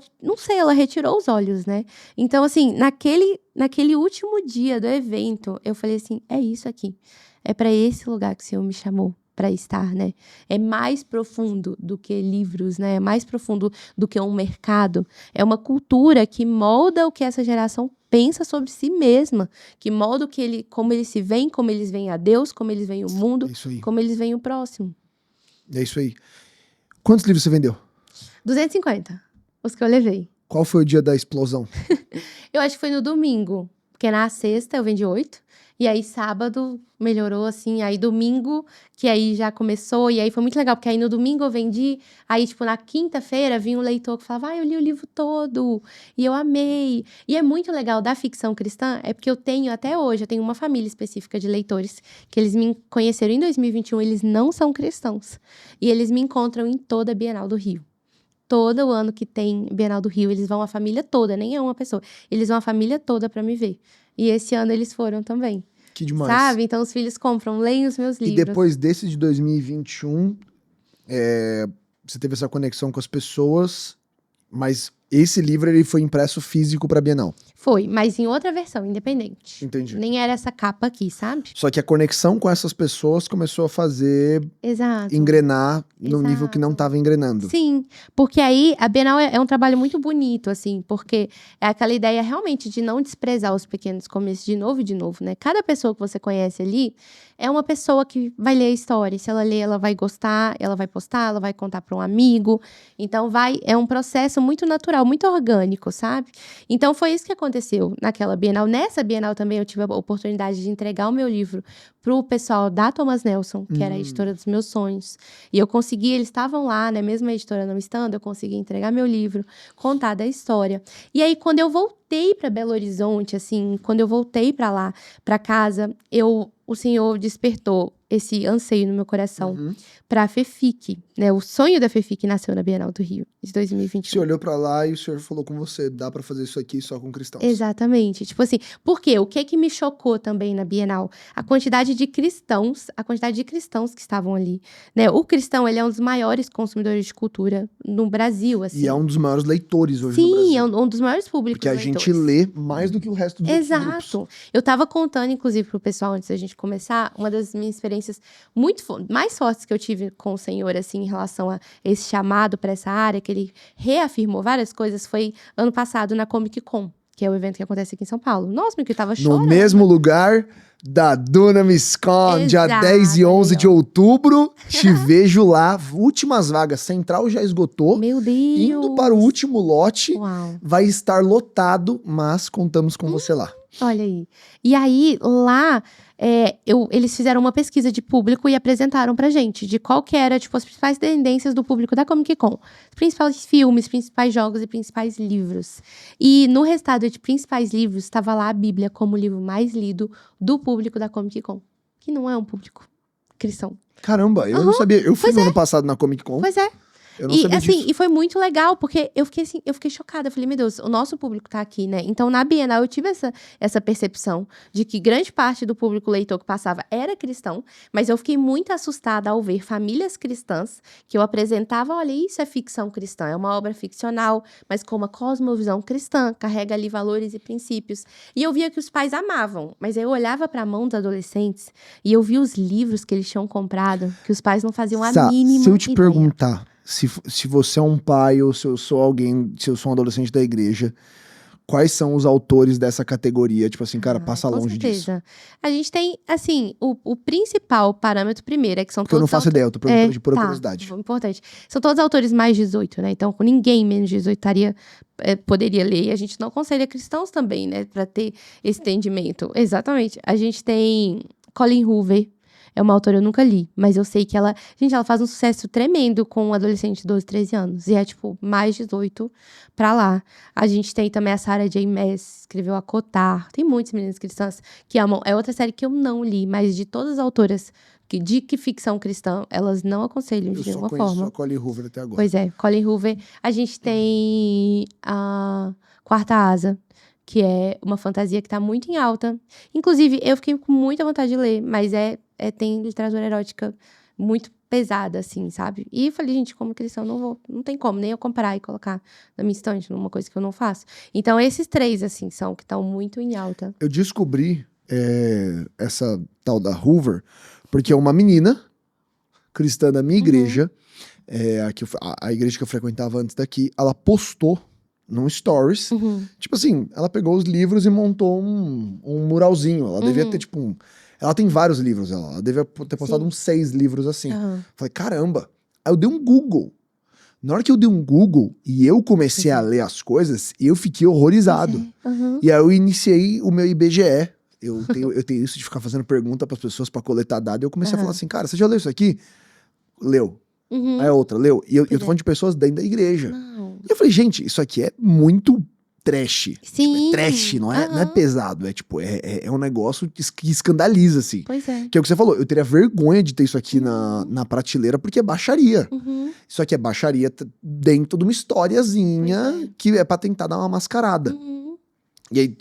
retirou os olhos, né? Então, assim, naquele último dia do evento, eu falei assim, é isso aqui. É para esse lugar que o Senhor me chamou para estar, né? É mais profundo do que livros, né? É mais profundo do que um mercado. É uma cultura que molda o que essa geração pensa sobre si mesma, que molda como eles se veem, como eles veem a Deus, como eles veem o mundo, como eles veem o próximo. É isso aí. Quantos livros você vendeu? 250, os que eu levei. Qual foi o dia da explosão? Eu acho que foi no domingo, porque na sexta eu vendi 8, e aí sábado melhorou, assim, aí domingo, que aí já começou, e aí foi muito legal, porque aí no domingo eu vendi, aí tipo na quinta-feira vinha um leitor que falava, eu li o livro todo, e eu amei. E é muito legal da ficção cristã, é porque até hoje, eu tenho uma família específica de leitores, que eles me conheceram em 2021, eles não são cristãos, e eles me encontram em toda a Bienal do Rio. Todo o ano que tem Bienal do Rio, eles vão a família toda, nem é uma pessoa. Eles vão a família toda pra me ver. E esse ano eles foram também. Que demais. Sabe? Então os filhos compram, leem os meus livros. E depois desse de 2021, você teve essa conexão com as pessoas, mas esse livro ele foi impresso físico pra Bienal. Foi, mas em outra versão, independente. Entendi. Nem era essa capa aqui, sabe? Só que a conexão com essas pessoas começou a fazer engrenar no nível que não estava engrenando. Sim, porque aí a Bienal é um trabalho muito bonito, assim, porque é aquela ideia realmente de não desprezar os pequenos começos de novo e de novo, né? Cada pessoa que você conhece ali é uma pessoa que vai ler a história. Se ela ler, ela vai gostar, ela vai postar, ela vai contar para um amigo. Então é um processo muito natural, muito orgânico, sabe? Então foi isso que aconteceu naquela Bienal. Nessa Bienal também eu tive a oportunidade de entregar o meu livro pro pessoal da Thomas Nelson, que era a editora dos meus sonhos. E eu consegui, eles estavam lá, né? Mesmo a editora não estando, eu consegui entregar meu livro, contar da história. E aí, quando eu voltei para Belo Horizonte, assim, quando eu voltei para lá, para casa, o Senhor despertou esse anseio no meu coração para a FEFIC, né? O sonho da FEFIC nasceu na Bienal do Rio, de 2021. Você olhou para lá e o Senhor falou com você, dá para fazer isso aqui só com cristãos. Exatamente. Tipo assim, por quê? O que me chocou também na Bienal? A quantidade de cristãos que estavam ali, né? O cristão, ele é um dos maiores consumidores de cultura no Brasil, assim. E é um dos maiores leitores hoje no Brasil. Sim, é um dos maiores públicos porque a leitores. gente lê mais do que o resto dos outros grupos. Exato. Eu tava contando, inclusive, pro pessoal, antes da gente começar, uma das minhas experiências mais fortes que eu tive com o Senhor, assim, em relação a esse chamado para essa área, que ele reafirmou várias coisas, foi ano passado na Comic Con, que é o evento que acontece aqui em São Paulo. Nossa, que eu tava chorando. No mesmo lugar da DunamisCon, dia 10 e 11 de outubro. Te vejo lá. Últimas vagas. Central já esgotou. Meu Deus. Indo para o último lote. Uau. Vai estar lotado, mas contamos com você lá. Olha aí. E aí, lá, eles fizeram uma pesquisa de público e apresentaram pra gente de qual que era, tipo, as principais tendências do público da Comic Con. Os principais filmes, principais jogos e principais livros. E no resultado de principais livros, estava lá a Bíblia como o livro mais lido do público da Comic Con. Que não é um público cristão. Caramba, eu não sabia. Eu fui no ano passado na Comic Con. Pois é. Eu não E sabia assim, disso. e foi muito legal, porque eu fiquei chocada. Eu falei, meu Deus, o nosso público tá aqui, né? Então, na Bienal, eu tive essa percepção de que grande parte do público leitor que passava era cristão, mas eu fiquei muito assustada ao ver famílias cristãs que eu apresentava, olha, isso é ficção cristã, é uma obra ficcional, mas com uma cosmovisão cristã, carrega ali valores e princípios. E eu via que os pais amavam, mas eu olhava pra mão dos adolescentes e eu via os livros que eles tinham comprado, que os pais não faziam a mínima se eu te ideia. perguntar se você é um pai ou se eu sou alguém, se eu sou um adolescente da igreja, quais são os autores dessa categoria? Tipo assim, cara, passa longe disso. A gente tem, assim, o principal parâmetro primeiro é que são Porque eu não todos faço ideia, eu tô perguntando de pura curiosidade. Importante. São todos autores mais de 18, né? Então, ninguém menos de 18 poderia ler. E a gente não aconselha cristãos também, né? Pra ter esse entendimento. Exatamente. A gente tem Colleen Hoover. É uma autora, eu nunca li, mas eu sei que ela faz um sucesso tremendo com um adolescente de 12, 13 anos. E é, tipo, mais 18 pra lá. A gente tem também a Sarah J. Maas, escreveu a Cotar. Tem muitas meninas cristãs que amam. É outra série que eu não li, mas de todas as autoras de que ficção cristã, elas não aconselham de nenhuma forma. Eu só conheço a Colleen Hoover até agora. Pois é, Colleen Hoover. A gente tem a Quarta Asa, que é uma fantasia que tá muito em alta. Inclusive, eu fiquei com muita vontade de ler, mas tem literatura erótica muito pesada, assim, sabe? E eu falei, gente, como cristão, não tem como nem eu comprar e colocar na minha estante, numa coisa que eu não faço. Então, esses três, assim, são que estão muito em alta. Eu descobri essa tal da Hoover, porque uma menina cristã da minha igreja, a igreja que eu frequentava antes daqui, ela postou num stories, tipo assim, ela pegou os livros e montou um muralzinho. Ela devia ter, tipo, ela tem vários livros, ela devia ter postado uns 6 livros assim. Falei, caramba. Aí eu dei um Google. Na hora que eu dei um Google e eu comecei a ler as coisas, eu fiquei horrorizado. E aí eu iniciei o meu IBGE. Eu tenho isso de ficar fazendo pergunta pras pessoas pra coletar dados. E eu comecei a falar assim, cara, você já leu isso aqui? Leu. Aí a outra, leu. E eu tô falando de pessoas dentro da igreja. E eu falei, gente, isso aqui é muito trash. Sim. Tipo, é trash, não é pesado. É tipo, é um negócio que escandaliza, assim. Pois é. Que é o que você falou, eu teria vergonha de ter isso aqui na prateleira, porque é baixaria. Isso aqui é baixaria dentro de uma historiazinha que é pra tentar dar uma mascarada. E aí,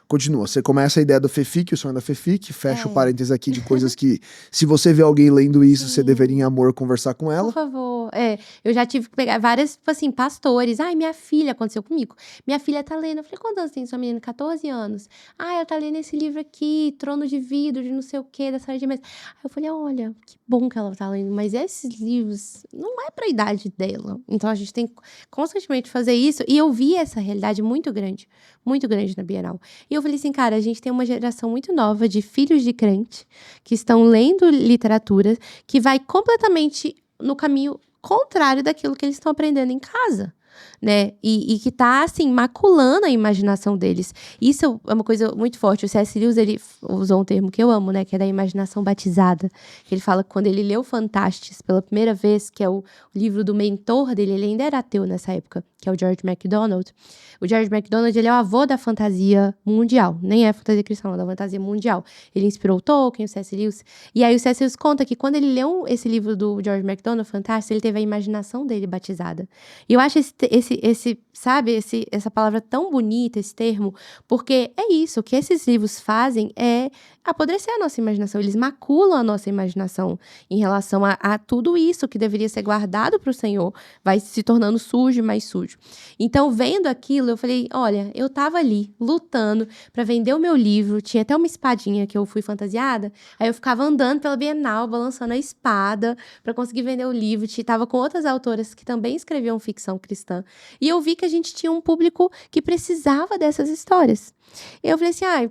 continua, você começa a ideia do FEFIC, o sonho da FEFIC, fecha o parênteses aqui de coisas que, se você vê alguém lendo isso, você deveria, em amor, conversar com ela. Por favor. Eu já tive que pegar várias, tipo assim, pastores. Ai, minha filha, aconteceu comigo. Minha filha tá lendo. Eu falei, quantos anos tem sua menina? 14 anos. Ela tá lendo esse livro aqui, Trono de Vidro, de não sei o quê, da Sarah J. Maas. Aí eu falei, olha, que bom que ela tá lendo, mas esses livros não é pra idade dela. Então a gente tem que constantemente fazer isso. E eu vi essa realidade muito grande na Bienal. E eu falei assim, cara, a gente tem uma geração muito nova de filhos de crente que estão lendo literatura que vai completamente no caminho contrário daquilo que eles estão aprendendo em casa, né? E que tá, assim, maculando a imaginação deles. Isso é uma coisa muito forte. O C.S. Lewis, ele usou um termo que eu amo, né? Que é da imaginação batizada. Ele fala que quando ele leu Fantastes pela primeira vez, que é o livro do mentor dele, ele ainda era ateu nessa época, que é o George MacDonald. O George MacDonald, ele é o avô da fantasia mundial. Nem é fantasia cristã, é da fantasia mundial. Ele inspirou o Tolkien, o C.S. Lewis. E aí o C.S. Lewis conta que quando ele leu esse livro do George MacDonald, Fantástico, ele teve a imaginação dele batizada. E eu acho essa palavra tão bonita, esse termo, porque é isso, o que esses livros fazem é apodrecer a nossa imaginação, eles maculam a nossa imaginação em relação a tudo isso que deveria ser guardado para o Senhor, vai se tornando sujo e mais sujo. Então, vendo aquilo, eu falei, olha, eu tava ali, lutando para vender o meu livro, tinha até uma espadinha que eu fui fantasiada, aí eu ficava andando pela Bienal, balançando a espada para conseguir vender o livro, tava com outras autoras que também escreviam ficção cristã, e eu vi que a gente tinha um público que precisava dessas histórias. E eu falei assim,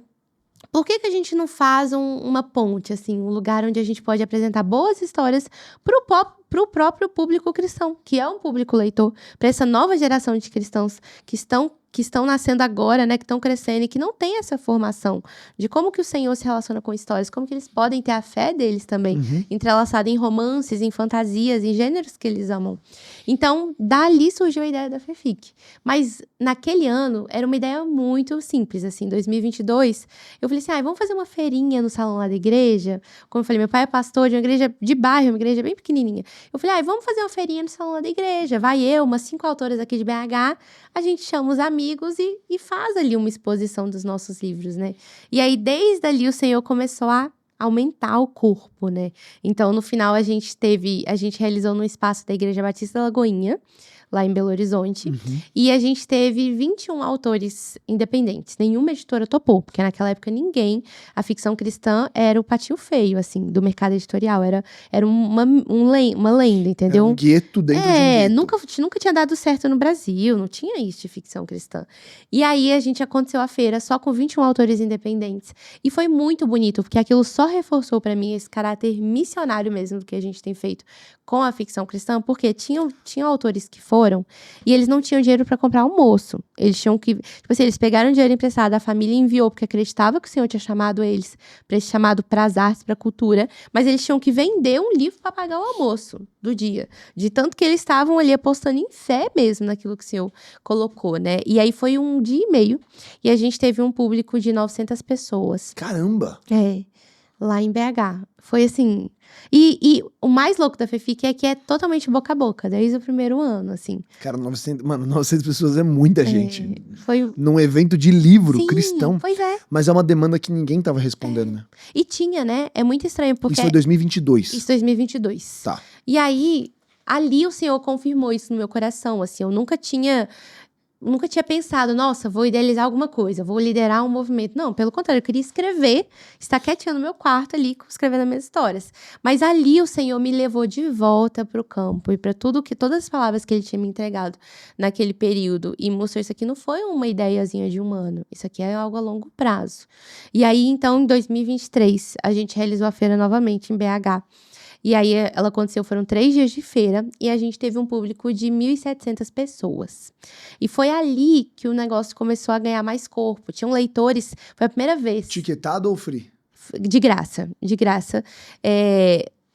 por que a gente não faz uma ponte, assim, um lugar onde a gente pode apresentar boas histórias pro próprio público cristão, que é um público leitor, para essa nova geração de cristãos que estão que estão nascendo agora, né, que estão crescendo e que não têm essa formação de como que o Senhor se relaciona com histórias, como que eles podem ter a fé deles também, entrelaçada em romances, em fantasias, em gêneros que eles amam. Então, dali surgiu a ideia da FEFIC. Mas, naquele ano, era uma ideia muito simples, assim, 2022, eu falei assim, vamos fazer uma feirinha no salão lá da igreja? Como eu falei, meu pai é pastor de uma igreja de bairro, uma igreja bem pequenininha. Eu falei, vamos fazer uma feirinha no salão lá da igreja, vai eu, umas 5 autoras aqui de BH, a gente chama os amigos e faz ali uma exposição dos nossos livros, né? E aí, desde ali, o Senhor começou a aumentar o corpo, né? Então, no final, a gente realizou no espaço da Igreja Batista da Lagoinha, lá em Belo Horizonte. E a gente teve 21 autores independentes. Nenhuma editora topou, porque naquela época a ficção cristã era o patinho feio, assim, do mercado editorial. Era uma lenda, entendeu? Era um gueto dentro de um gueto. Nunca tinha dado certo no Brasil, não tinha isso de ficção cristã. E aí, aconteceu a feira só com 21 autores independentes. E foi muito bonito, porque aquilo só reforçou pra mim esse caráter missionário mesmo do que a gente tem feito com a ficção cristã, porque tinham autores que foram e eles não tinham dinheiro para comprar almoço. Eles tinham que, eles pegaram dinheiro emprestado, a família enviou porque acreditava que o Senhor tinha chamado eles para esse chamado para as artes, para a cultura, mas eles tinham que vender um livro para pagar o almoço do dia, de tanto que eles estavam ali apostando em fé mesmo naquilo que o Senhor colocou, né? E aí foi 1 dia e meio e a gente teve um público de 900 pessoas. Caramba! Lá em BH. Foi assim... E o mais louco da FEFIC é que é totalmente boca a boca, desde o primeiro ano, assim. Cara, 900 pessoas é muita gente. Foi... Num evento de livro cristão. Pois é. Mas é uma demanda que ninguém tava respondendo, né? E tinha, né? É muito estranho, porque... Isso foi 2022. Isso, 2022. Tá. E aí, ali o Senhor confirmou isso no meu coração, assim. Eu nunca tinha pensado, nossa, vou idealizar alguma coisa, vou liderar um movimento. Não, pelo contrário, eu queria escrever, estar quietinha no meu quarto ali, escrevendo as minhas histórias. Mas ali o Senhor me levou de volta para o campo e para todas as palavras que Ele tinha me entregado naquele período. E mostrou, isso aqui não foi uma ideiazinha de um ano, isso aqui é algo a longo prazo. E aí, então, em 2023, a gente realizou a feira novamente em BH. E aí, ela aconteceu, foram 3 dias de feira, e a gente teve um público de 1.700 pessoas. E foi ali que o negócio começou a ganhar mais corpo. Tinham leitores, foi a primeira vez. Etiquetado ou free? De graça.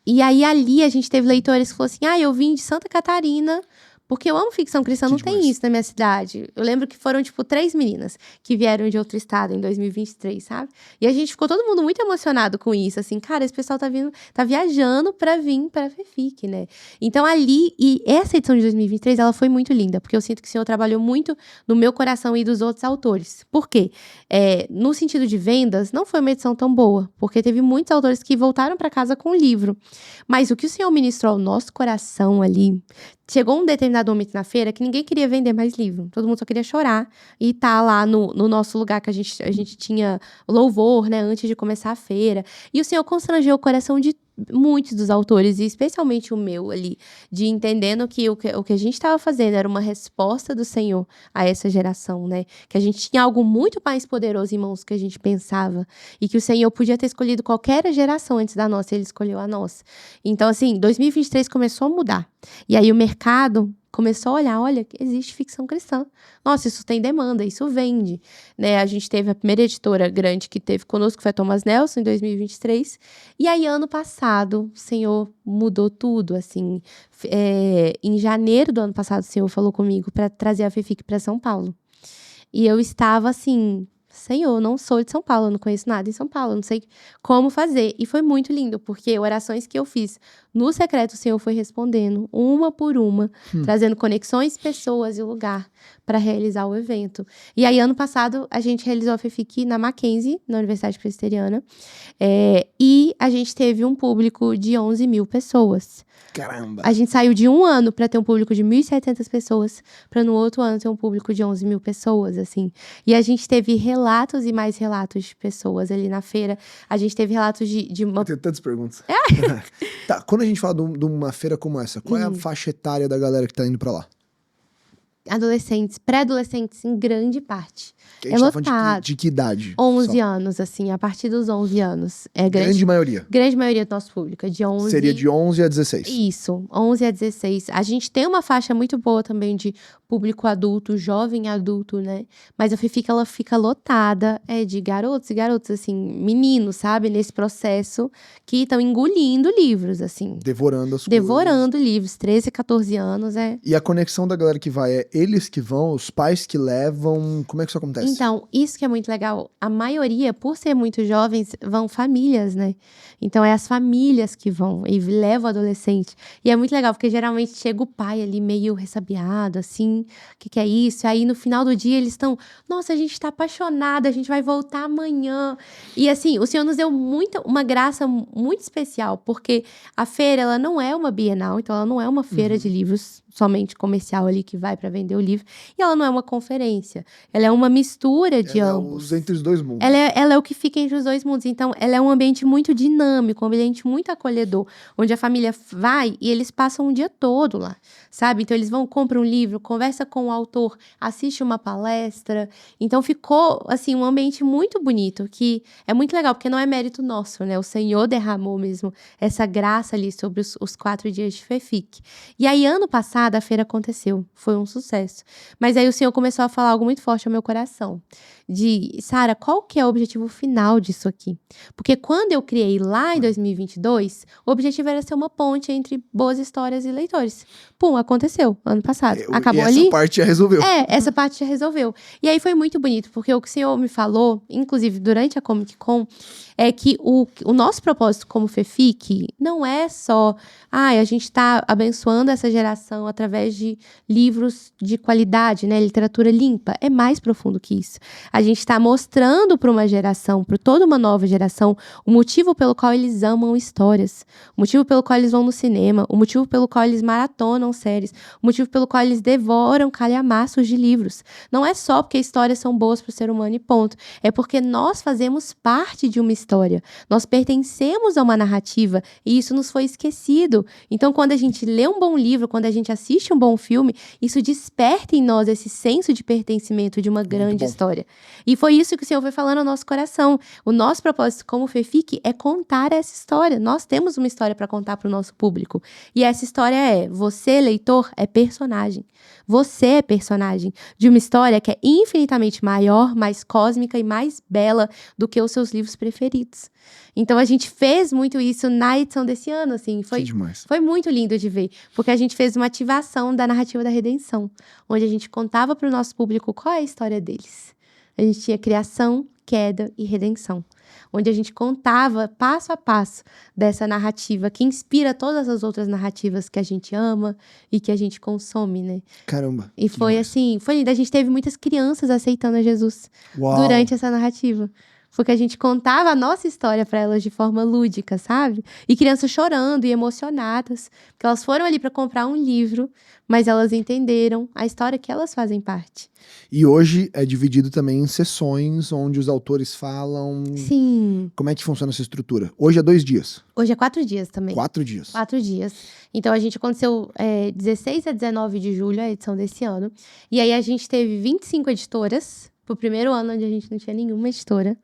E aí, ali, a gente teve leitores que falaram assim, eu vim de Santa Catarina... Porque eu amo ficção cristã, não tem isso na minha cidade. Eu lembro que foram, 3 meninas que vieram de outro estado em 2023, sabe? E a gente ficou todo mundo muito emocionado com isso, assim. Cara, esse pessoal tá viajando pra vir pra FEFIC, né? Então, ali, e essa edição de 2023, ela foi muito linda. Porque eu sinto que o Senhor trabalhou muito no meu coração e dos outros autores. Por quê? No sentido de vendas, não foi uma edição tão boa. Porque teve muitos autores que voltaram pra casa com o livro. Mas o que o Senhor ministrou ao nosso coração ali... Chegou um determinado momento na feira que ninguém queria vender mais livro. Todo mundo só queria chorar e tá lá no nosso lugar que a gente tinha louvor, né? Antes de começar a feira. E o Senhor constrangeu o coração de muitos dos autores, e especialmente o meu ali, de entendendo que o que a gente estava fazendo era uma resposta do Senhor a essa geração, né? Que a gente tinha algo muito mais poderoso em mãos do que a gente pensava. E que o Senhor podia ter escolhido qualquer geração antes da nossa, e Ele escolheu a nossa. Então, assim, 2023 começou a mudar. E aí o mercado começou a olhar, olha, existe ficção cristã. Nossa, isso tem demanda, isso vende. Né? A gente teve a primeira editora grande que teve conosco, que foi a Thomas Nelson, em 2023. E aí, ano passado, o Senhor mudou tudo, assim. Em janeiro do ano passado, o Senhor falou comigo para trazer a FEFIC para São Paulo. E eu estava, assim... Senhor, não sou de São Paulo, não conheço nada em São Paulo, não sei como fazer. E foi muito lindo, porque orações que eu fiz no secreto, o Senhor foi respondendo, uma por uma, trazendo conexões, pessoas e lugar para realizar o evento. E aí, ano passado, a gente realizou a FEFIC na Mackenzie, na Universidade Presbiteriana, e a gente teve um público de 11 mil pessoas. Caramba! A gente saiu de um ano para ter um público de 1.700 pessoas, para no outro ano ter um público de 11 mil pessoas, assim. E a gente teve relatos e mais relatos de pessoas ali na feira. A gente teve relatos de uma... Eu tenho tantas perguntas. Tá, quando a gente fala de uma feira como essa, qual é a faixa etária da galera que tá indo pra lá? Adolescentes, pré-adolescentes, em grande parte. Que a gente tá falando de que idade? 11 anos, assim, a partir dos 11 anos. Grande maioria? Grande maioria do nosso público, é de 11... Seria de 11 a 16? Isso, 11 a 16. A gente tem uma faixa muito boa também de público adulto, jovem adulto, né? Mas a FEFIC, ela fica lotada de garotos e garotas, assim, meninos, sabe? Nesse processo que estão engolindo livros, assim. Devorando as coisas. Devorando livros, 13, 14 anos, E a conexão da galera que vai, eles que vão, os pais que levam, como é que isso acontece? Então, isso que é muito legal. A maioria, por ser muito jovens, vão famílias, né? Então, é as famílias que vão e levam o adolescente. E é muito legal, porque geralmente chega o pai ali meio ressabiado, assim, o que é isso? Aí, no final do dia, eles estão, nossa, a gente tá apaixonada, a gente vai voltar amanhã. E, assim, o Senhor nos deu uma graça muito especial, porque a feira, ela não é uma bienal, então ela não é uma feira de livros somente comercial ali que vai para vender o livro. E ela não é uma conferência. Ela é uma mistura de ambos. É entre os dois mundos. Ela é o que fica entre os dois mundos. Então, ela é um ambiente muito dinâmico, um ambiente muito acolhedor, onde a família vai e eles passam o dia todo lá, sabe? Então, eles vão, compram um livro, conversa com o autor, assiste uma palestra. Então, ficou, assim, um ambiente muito bonito, que é muito legal, porque não é mérito nosso, né? O Senhor derramou mesmo essa graça ali sobre os 4 dias de FEFIC. E aí, ano passado, a feira aconteceu, foi um sucesso. Mas aí o Senhor começou a falar algo muito forte ao meu coração. De, Sara, qual que é o objetivo final disso aqui? Porque quando eu criei lá em 2022, o objetivo era ser uma ponte entre boas histórias e leitores. Pum, aconteceu, ano passado. Acabou ali. Essa parte já resolveu. Essa parte já resolveu. E aí foi muito bonito, porque o que o Senhor me falou, inclusive durante a Comic Con, é que o nosso propósito como FEFIC não é só, a gente tá abençoando essa geração através de livros de qualidade, né, literatura limpa. É mais profundo que isso. A gente está mostrando para uma geração, para toda uma nova geração, o motivo pelo qual eles amam histórias, o motivo pelo qual eles vão no cinema, o motivo pelo qual eles maratonam séries, o motivo pelo qual eles devoram calhamaços de livros. Não é só porque histórias são boas para o ser humano e ponto. É porque nós fazemos parte de uma história. Nós pertencemos a uma narrativa e isso nos foi esquecido. Então, quando a gente lê um bom livro, quando a gente assiste um bom filme, isso desperta em nós esse senso de pertencimento de uma grande história. E foi isso que o Senhor foi falando ao nosso coração. O nosso propósito como FEFIC é contar essa história. Nós temos uma história para contar para o nosso público. E essa história você, leitor, é personagem. Você é personagem de uma história que é infinitamente maior, mais cósmica e mais bela do que os seus livros preferidos. Então, a gente fez muito isso na edição desse ano, assim. Foi muito lindo de ver, porque a gente fez uma ativação da narrativa da redenção, onde a gente contava para o nosso público qual é a história deles. A gente tinha criação, queda e redenção, onde a gente contava passo a passo dessa narrativa que inspira todas as outras narrativas que a gente ama e que a gente consome, né? Caramba. E foi assim, foi lindo. A gente teve muitas crianças aceitando a Jesus durante essa narrativa. Porque a gente contava a nossa história para elas de forma lúdica, sabe? E crianças chorando e emocionadas, porque elas foram ali para comprar um livro, mas elas entenderam a história que elas fazem parte. E hoje é dividido também em sessões onde os autores falam. Sim. Como é que funciona essa estrutura? Hoje é 2 dias. Hoje é 4 dias também. 4 dias. 4 dias. Então, a gente aconteceu 16 a 19 de julho, a edição desse ano. E aí, a gente teve 25 editoras, pro primeiro ano onde a gente não tinha nenhuma editora.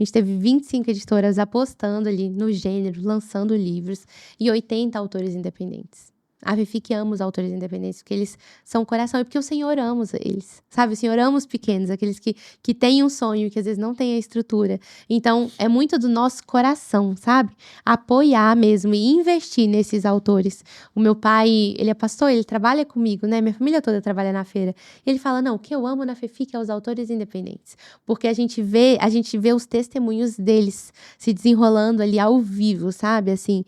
A gente teve 25 editoras apostando ali no gênero, lançando livros, e 80 autores independentes. A FEFIC ama os autores independentes, porque eles são coração, e porque o Senhor ama eles, sabe? O Senhor ama os pequenos, aqueles que têm um sonho, que às vezes não têm a estrutura. Então, é muito do nosso coração, sabe? Apoiar mesmo e investir nesses autores. O meu pai, ele é pastor, ele trabalha comigo, né? Minha família toda trabalha na feira. E ele fala, não, o que eu amo na FEFIC é os autores independentes. Porque a gente vê os testemunhos deles se desenrolando ali ao vivo, sabe? Assim,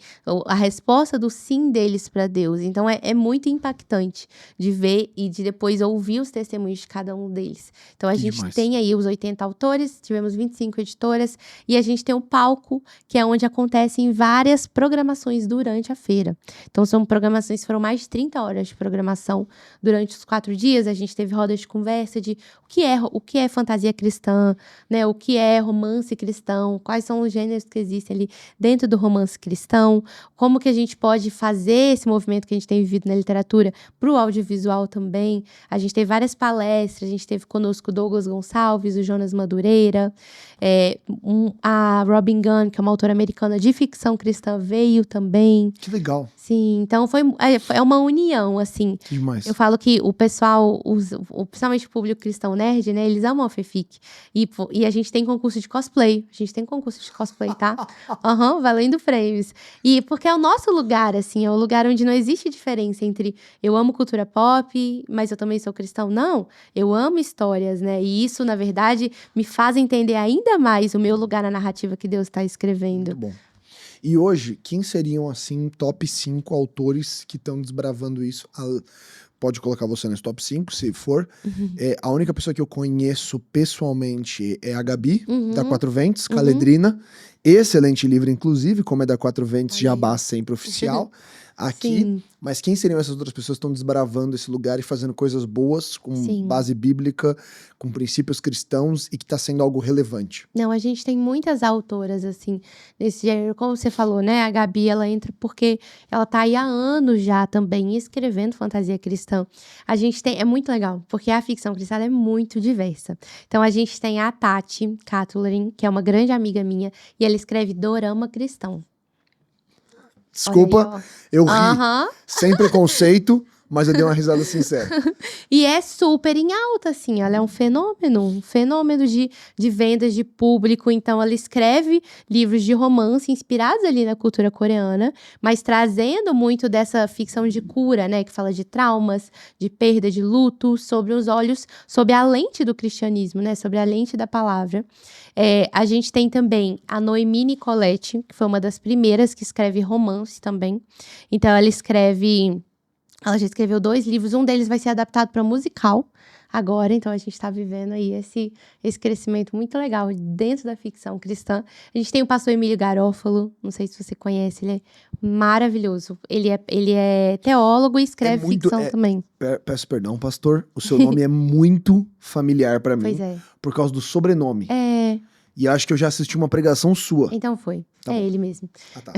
a resposta do sim deles para Deus. Então, é muito impactante de ver e de depois ouvir os testemunhos de cada um deles. Então, a gente tem aí os 80 autores, tivemos 25 editoras, e a gente tem um palco, que é onde acontecem várias programações durante a feira. Então, são programações, foram mais de 30 horas de programação durante os 4 dias. A gente teve rodas de conversa de o que é fantasia cristã, né? O que é romance cristão, quais são os gêneros que existem ali dentro do romance cristão, como que a gente pode fazer esse movimento que a gente tem vivido na literatura, para o audiovisual também. A gente teve várias palestras, a gente teve conosco o Douglas Gonçalves, o Jonas Madureira, a Robin Gunn, que é uma autora americana de ficção cristã, veio também. Que legal. Sim, então é uma união, assim. Que demais. Eu falo que o pessoal, principalmente o público cristão nerd, né, eles amam a FEFIC. E a gente tem concurso de cosplay. A gente tem concurso de cosplay, tá? Valendo frames. E porque é o nosso lugar, assim, é o lugar onde não existe diferença entre eu amo cultura pop, mas eu também sou cristão. Não, eu amo histórias, né? E isso, na verdade, me faz entender ainda mais o meu lugar na narrativa que Deus está escrevendo. Muito bom. E hoje, quem seriam, assim, top 5 autores que estão desbravando isso? Pode colocar você nos top 5, se for. A única pessoa que eu conheço pessoalmente é a Gabi, da Quatro Ventos, Caledrina. Excelente livro, inclusive, como é da Quatro Ventos, Jabá sempre oficial. Aqui, Sim. Mas quem seriam essas outras pessoas que estão desbravando esse lugar e fazendo coisas boas, com base bíblica, com princípios cristãos e que está sendo algo relevante? Não, a gente tem muitas autoras, assim, nesse gênero. Como você falou, né? A Gabi, ela entra porque ela tá aí há anos já também escrevendo fantasia cristã. A gente tem, é muito legal, porque a ficção cristã é muito diversa. Então, a gente tem a Tati Catulin, que é uma grande amiga minha, e ela escreve dorama cristão. Desculpa, eu ri. Sem preconceito, mas eu dei uma risada sincera. E é super em alta, assim. Ela é um fenômeno de vendas de público. Então, ela escreve livros de romance inspirados ali na cultura coreana, mas trazendo muito dessa ficção de cura, né? Que fala de traumas, de perda, de luto, sobre os olhos, sob a lente do cristianismo, né? Sobre a lente da palavra. A gente tem também a Noemi Nicolette, que foi uma das primeiras que escreve romance também. Então, ela já escreveu 2 livros, um deles vai ser adaptado para musical agora, então a gente está vivendo aí esse crescimento muito legal dentro da ficção cristã. A gente tem o pastor Emílio Garófalo, não sei se você conhece, ele é maravilhoso. Ele é teólogo e escreve ficção também. Peço perdão, pastor, o seu nome é muito familiar para mim, Pois é. por causa do sobrenome. E acho que eu já assisti uma pregação sua. Então foi. Tá bom. Ele mesmo. Ah, tá.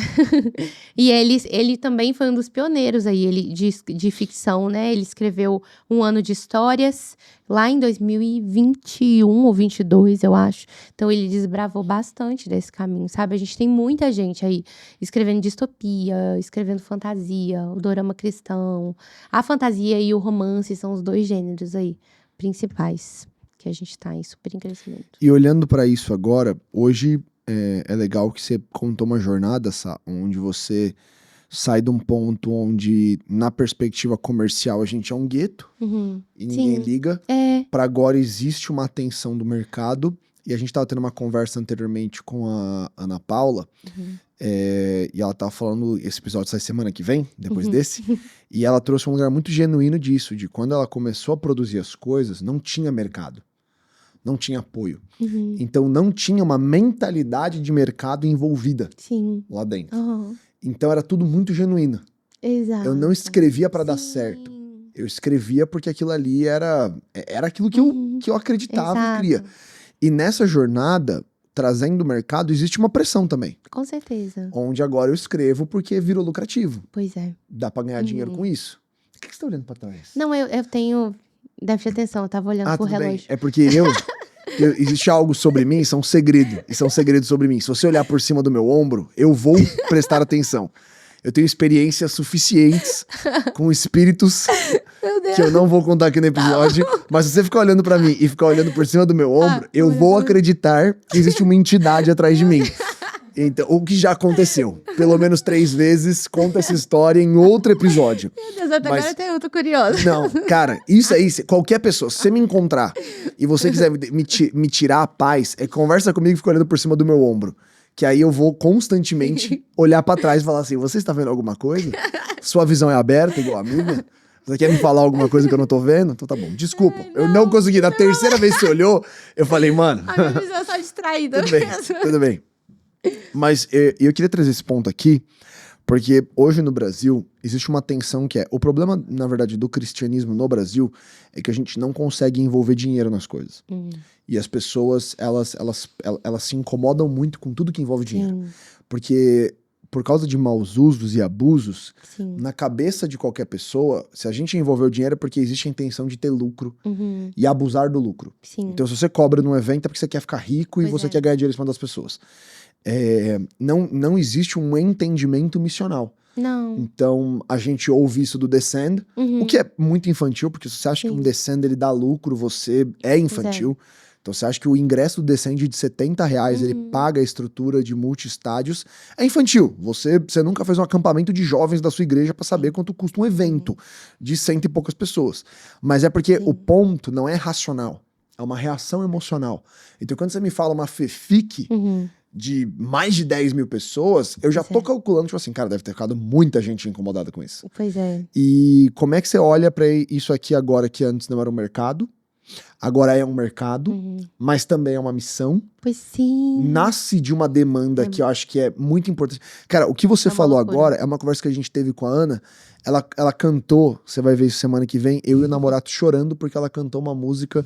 E ele também foi um dos pioneiros aí, de ficção, né? Ele escreveu Um Ano de Histórias lá em 2021 ou 22, eu acho. Então, ele desbravou bastante desse caminho, sabe? A gente tem muita gente aí escrevendo distopia, escrevendo fantasia, o dorama cristão. A fantasia e o romance são os 2 gêneros aí principais que a gente tá em super em crescimento. E olhando para isso agora, hoje é legal que você contou uma jornada, onde você sai de um ponto onde, na perspectiva comercial, a gente é um gueto e ninguém liga. Para agora existe uma atenção do mercado. E a gente tava tendo uma conversa anteriormente com a Ana Paula. E ela tava falando, esse episódio sai semana que vem, depois desse. E ela trouxe um lugar muito genuíno disso, de quando ela começou a produzir as coisas, não tinha mercado. Não tinha apoio. Então, não tinha uma mentalidade de mercado envolvida lá dentro. Então, era tudo muito genuíno. Exato. Eu não escrevia para dar certo. Eu escrevia porque aquilo ali era aquilo que eu acreditava e queria. E nessa jornada, trazendo o mercado, existe uma pressão também. Com certeza. Onde agora eu escrevo porque virou lucrativo. Pois é. Dá pra ganhar dinheiro com isso. O que você tá olhando pra trás? Não, eu tenho... Deve ter atenção, eu tava olhando pro relógio. Bem. É porque existe algo sobre mim, isso é um segredo. Isso é um segredo sobre mim. Se você olhar por cima do meu ombro, eu vou prestar atenção. Eu tenho experiências suficientes com espíritos que eu não vou contar aqui no episódio. Mas se você ficar olhando pra mim e ficar olhando por cima do meu ombro, eu vou acreditar que existe uma entidade atrás de mim. Então, o que já aconteceu. Pelo menos 3 vezes, conta essa história em outro episódio. Meu Deus, até agora eu tô curiosa. Não, cara, isso aí, qualquer pessoa, se você me encontrar e você quiser me tirar a paz, conversa comigo e fica olhando por cima do meu ombro. Que aí eu vou constantemente olhar pra trás e falar assim, você está vendo alguma coisa? Sua visão é aberta, igual a minha? Você quer me falar alguma coisa que eu não tô vendo? Então tá bom, desculpa. Eu não consegui. Na terceira vez que você olhou, eu falei, mano... A minha visão é só distraída. Tudo bem. Mas eu queria trazer esse ponto aqui, porque hoje no Brasil existe uma tensão que o problema, na verdade, do cristianismo no Brasil é que a gente não consegue envolver dinheiro nas coisas. E as pessoas, elas se incomodam muito com tudo que envolve dinheiro. Porque por causa de maus usos e abusos, Sim. na cabeça de qualquer pessoa, se a gente envolver o dinheiro é porque existe a intenção de ter lucro e abusar do lucro. Sim. Então, se você cobra num evento é porque você quer ficar rico e você quer ganhar dinheiro em cima das pessoas. Não existe um entendimento missional. Não. Então, a gente ouve isso do Descend, o que é muito infantil, porque se você acha que um Descend ele dá lucro, você é infantil. Então, você acha que o ingresso do Descend de R$70, ele paga a estrutura de multi-estádios, é infantil. Você nunca fez um acampamento de jovens da sua igreja para saber quanto custa um evento de 100 e poucas pessoas. Mas é porque o ponto não é racional, é uma reação emocional. Então, quando você me fala uma FEFIC de mais de 10 mil pessoas, eu já tô calculando, tipo assim, cara, deve ter ficado muita gente incomodada com isso. Pois é. E como é que você olha pra isso aqui agora, que antes não era um mercado, agora é um mercado, mas também é uma missão. Pois sim. Nasce de uma demanda que eu acho que é muito importante. Cara, o que você falou agora é uma conversa que a gente teve com a Ana. Ela cantou, você vai ver isso semana que vem, eu e o namorado chorando porque ela cantou uma música,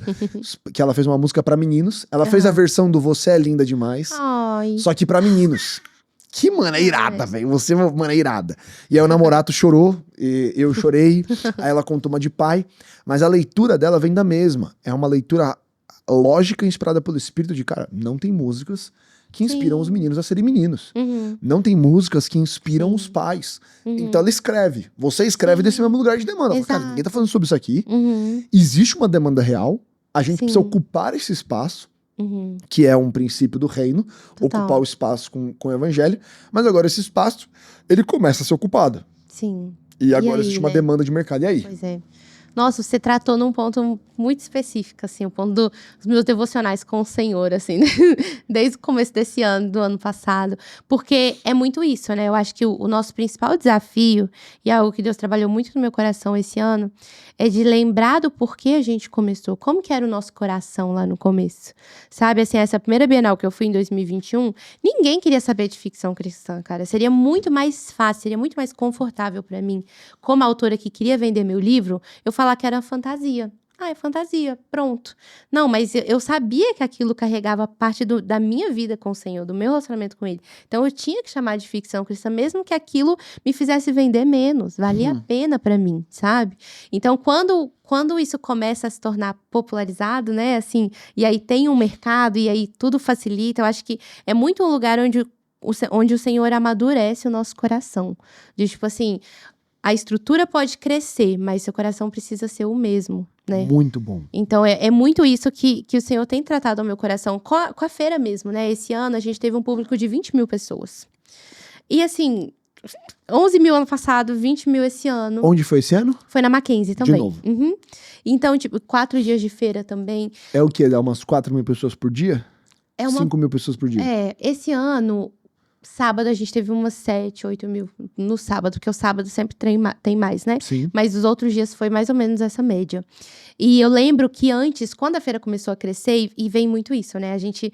que ela fez uma música pra meninos. Ela fez a versão do Você é Linda Demais, só que pra meninos. Que, mano, é irada, velho. Você, mano, é irada. E aí o namorado chorou, eu chorei, aí ela contou uma de pai, mas a leitura dela vem da mesma. É uma leitura lógica inspirada pelo espírito de, cara, não tem músicas que inspiram os meninos a serem meninos. Não tem músicas que inspiram os pais. Então ela escreve. Você escreve desse mesmo lugar de demanda. Fala, cara, ninguém tá falando sobre isso aqui. Existe uma demanda real. A gente precisa ocupar esse espaço, que é um princípio do reino, ocupar o espaço com o evangelho. Mas agora esse espaço, ele começa a ser ocupado. Sim. E agora existe uma demanda de mercado. E aí? Pois é. Nossa, você tratou num ponto muito específico, assim, o ponto dos meus devocionais com o Senhor, assim, desde o começo desse ano, do ano passado, porque é muito isso, né? Eu acho que o nosso principal desafio, e é algo que Deus trabalhou muito no meu coração esse ano, é de lembrar do porquê a gente começou, como que era o nosso coração lá no começo, sabe? Assim, essa primeira Bienal que eu fui em 2021, ninguém queria saber de ficção cristã, cara. Seria muito mais fácil, seria muito mais confortável pra mim, como autora que queria vender meu livro, eu falar que era fantasia. Ah, é fantasia, pronto. Não, mas eu sabia que aquilo carregava parte da minha vida com o Senhor, do meu relacionamento com Ele. Então, eu tinha que chamar de ficção cristã, mesmo que aquilo me fizesse vender menos. Valia a pena pra mim, sabe? Então, quando isso começa a se tornar popularizado, né, assim, e aí tem um mercado, e aí tudo facilita, eu acho que é muito um lugar onde o Senhor amadurece o nosso coração. De, tipo assim, a estrutura pode crescer, mas seu coração precisa ser o mesmo, né? Muito bom. Então, é muito isso que o Senhor tem tratado ao meu coração. Com a feira mesmo, né? Esse ano, a gente teve um público de 20 mil pessoas. E, assim, 11 mil ano passado, 20 mil esse ano. Onde foi esse ano? Foi na Mackenzie também. De novo. Então, tipo, 4 dias de feira também. É o quê? Dá umas 4 mil pessoas por dia? 5 mil pessoas por dia? Esse ano... Sábado a gente teve umas 7, 8 mil no sábado, porque o sábado sempre tem mais, né? Sim. Mas os outros dias foi mais ou menos essa média. E eu lembro que antes, quando a feira começou a crescer, e vem muito isso, né? A gente,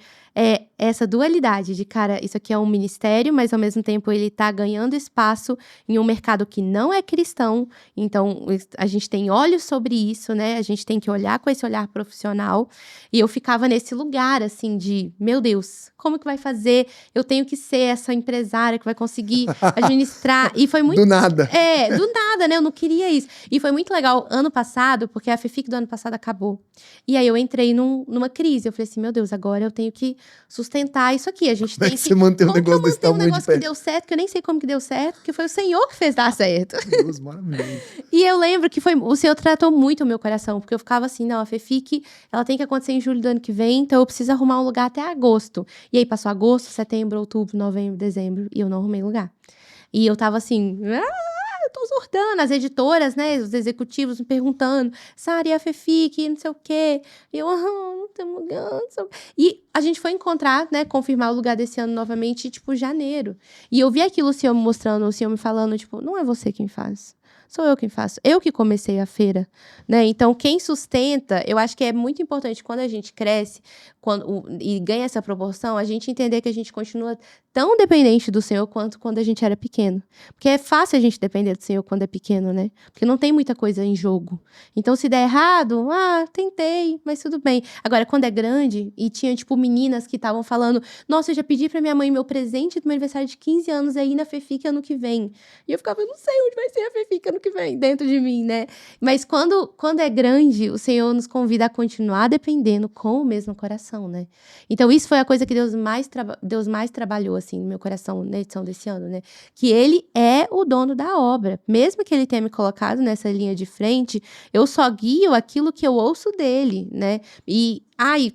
essa dualidade de, cara, isso aqui é um ministério, mas ao mesmo tempo ele tá ganhando espaço em um mercado que não é cristão. Então, a gente tem olhos sobre isso, né? A gente tem que olhar com esse olhar profissional. E eu ficava nesse lugar, assim, de, meu Deus, como que vai fazer? Eu tenho que ser essa empresária que vai conseguir administrar. E foi muito... Do nada. Do nada, né? Eu não queria isso. E foi muito legal ano passado, porque a FEFIC do ano passado acabou. E aí eu entrei numa crise. Eu falei assim, meu Deus, agora eu tenho que sustentar isso aqui. A gente tem que... Você manter um negócio desse tamanho de pé? Um negócio que deu certo, que eu nem sei como que deu certo, porque foi o Senhor que fez dar certo. Deus, maravilhoso. E eu lembro que o Senhor tratou muito o meu coração, porque eu ficava assim, não, a FEFIC, ela tem que acontecer em julho do ano que vem, então eu preciso arrumar um lugar até agosto. E aí passou agosto, setembro, outubro, novembro, dezembro, e eu não arrumei lugar. E eu tava assim, eu tô surtando. As editoras, né, os executivos me perguntando, Sara, e a FEFIC, não sei o quê. E eu, não tem lugar. E a gente foi encontrar, né, confirmar o lugar desse ano novamente, tipo, janeiro. E eu vi aquilo, o Senhor me mostrando, o Senhor me falando, tipo, não é você quem faz. Sou eu quem faço. Eu que comecei a feira, né? Então, quem sustenta, eu acho que é muito importante quando a gente cresce e ganha essa proporção, a gente entender que a gente continua tão dependente do Senhor quanto quando a gente era pequeno. Porque é fácil a gente depender do Senhor quando é pequeno, né? Porque não tem muita coisa em jogo. Então, se der errado, tentei, mas tudo bem. Agora, quando é grande, e tinha, tipo, meninas que estavam falando, nossa, eu já pedi pra minha mãe meu presente do meu aniversário de 15 anos aí na FEFIC ano que vem. E eu ficava, eu não sei onde vai ser a FEFIC ano que vem, dentro de mim, né? Mas quando é grande, o Senhor nos convida a continuar dependendo com o mesmo coração, né? Então, isso foi a coisa que Deus mais trabalhou, assim, no meu coração na edição desse ano, né? Que ele é o dono da obra. Mesmo que ele tenha me colocado nessa linha de frente, eu só guio aquilo que eu ouço dele, né? E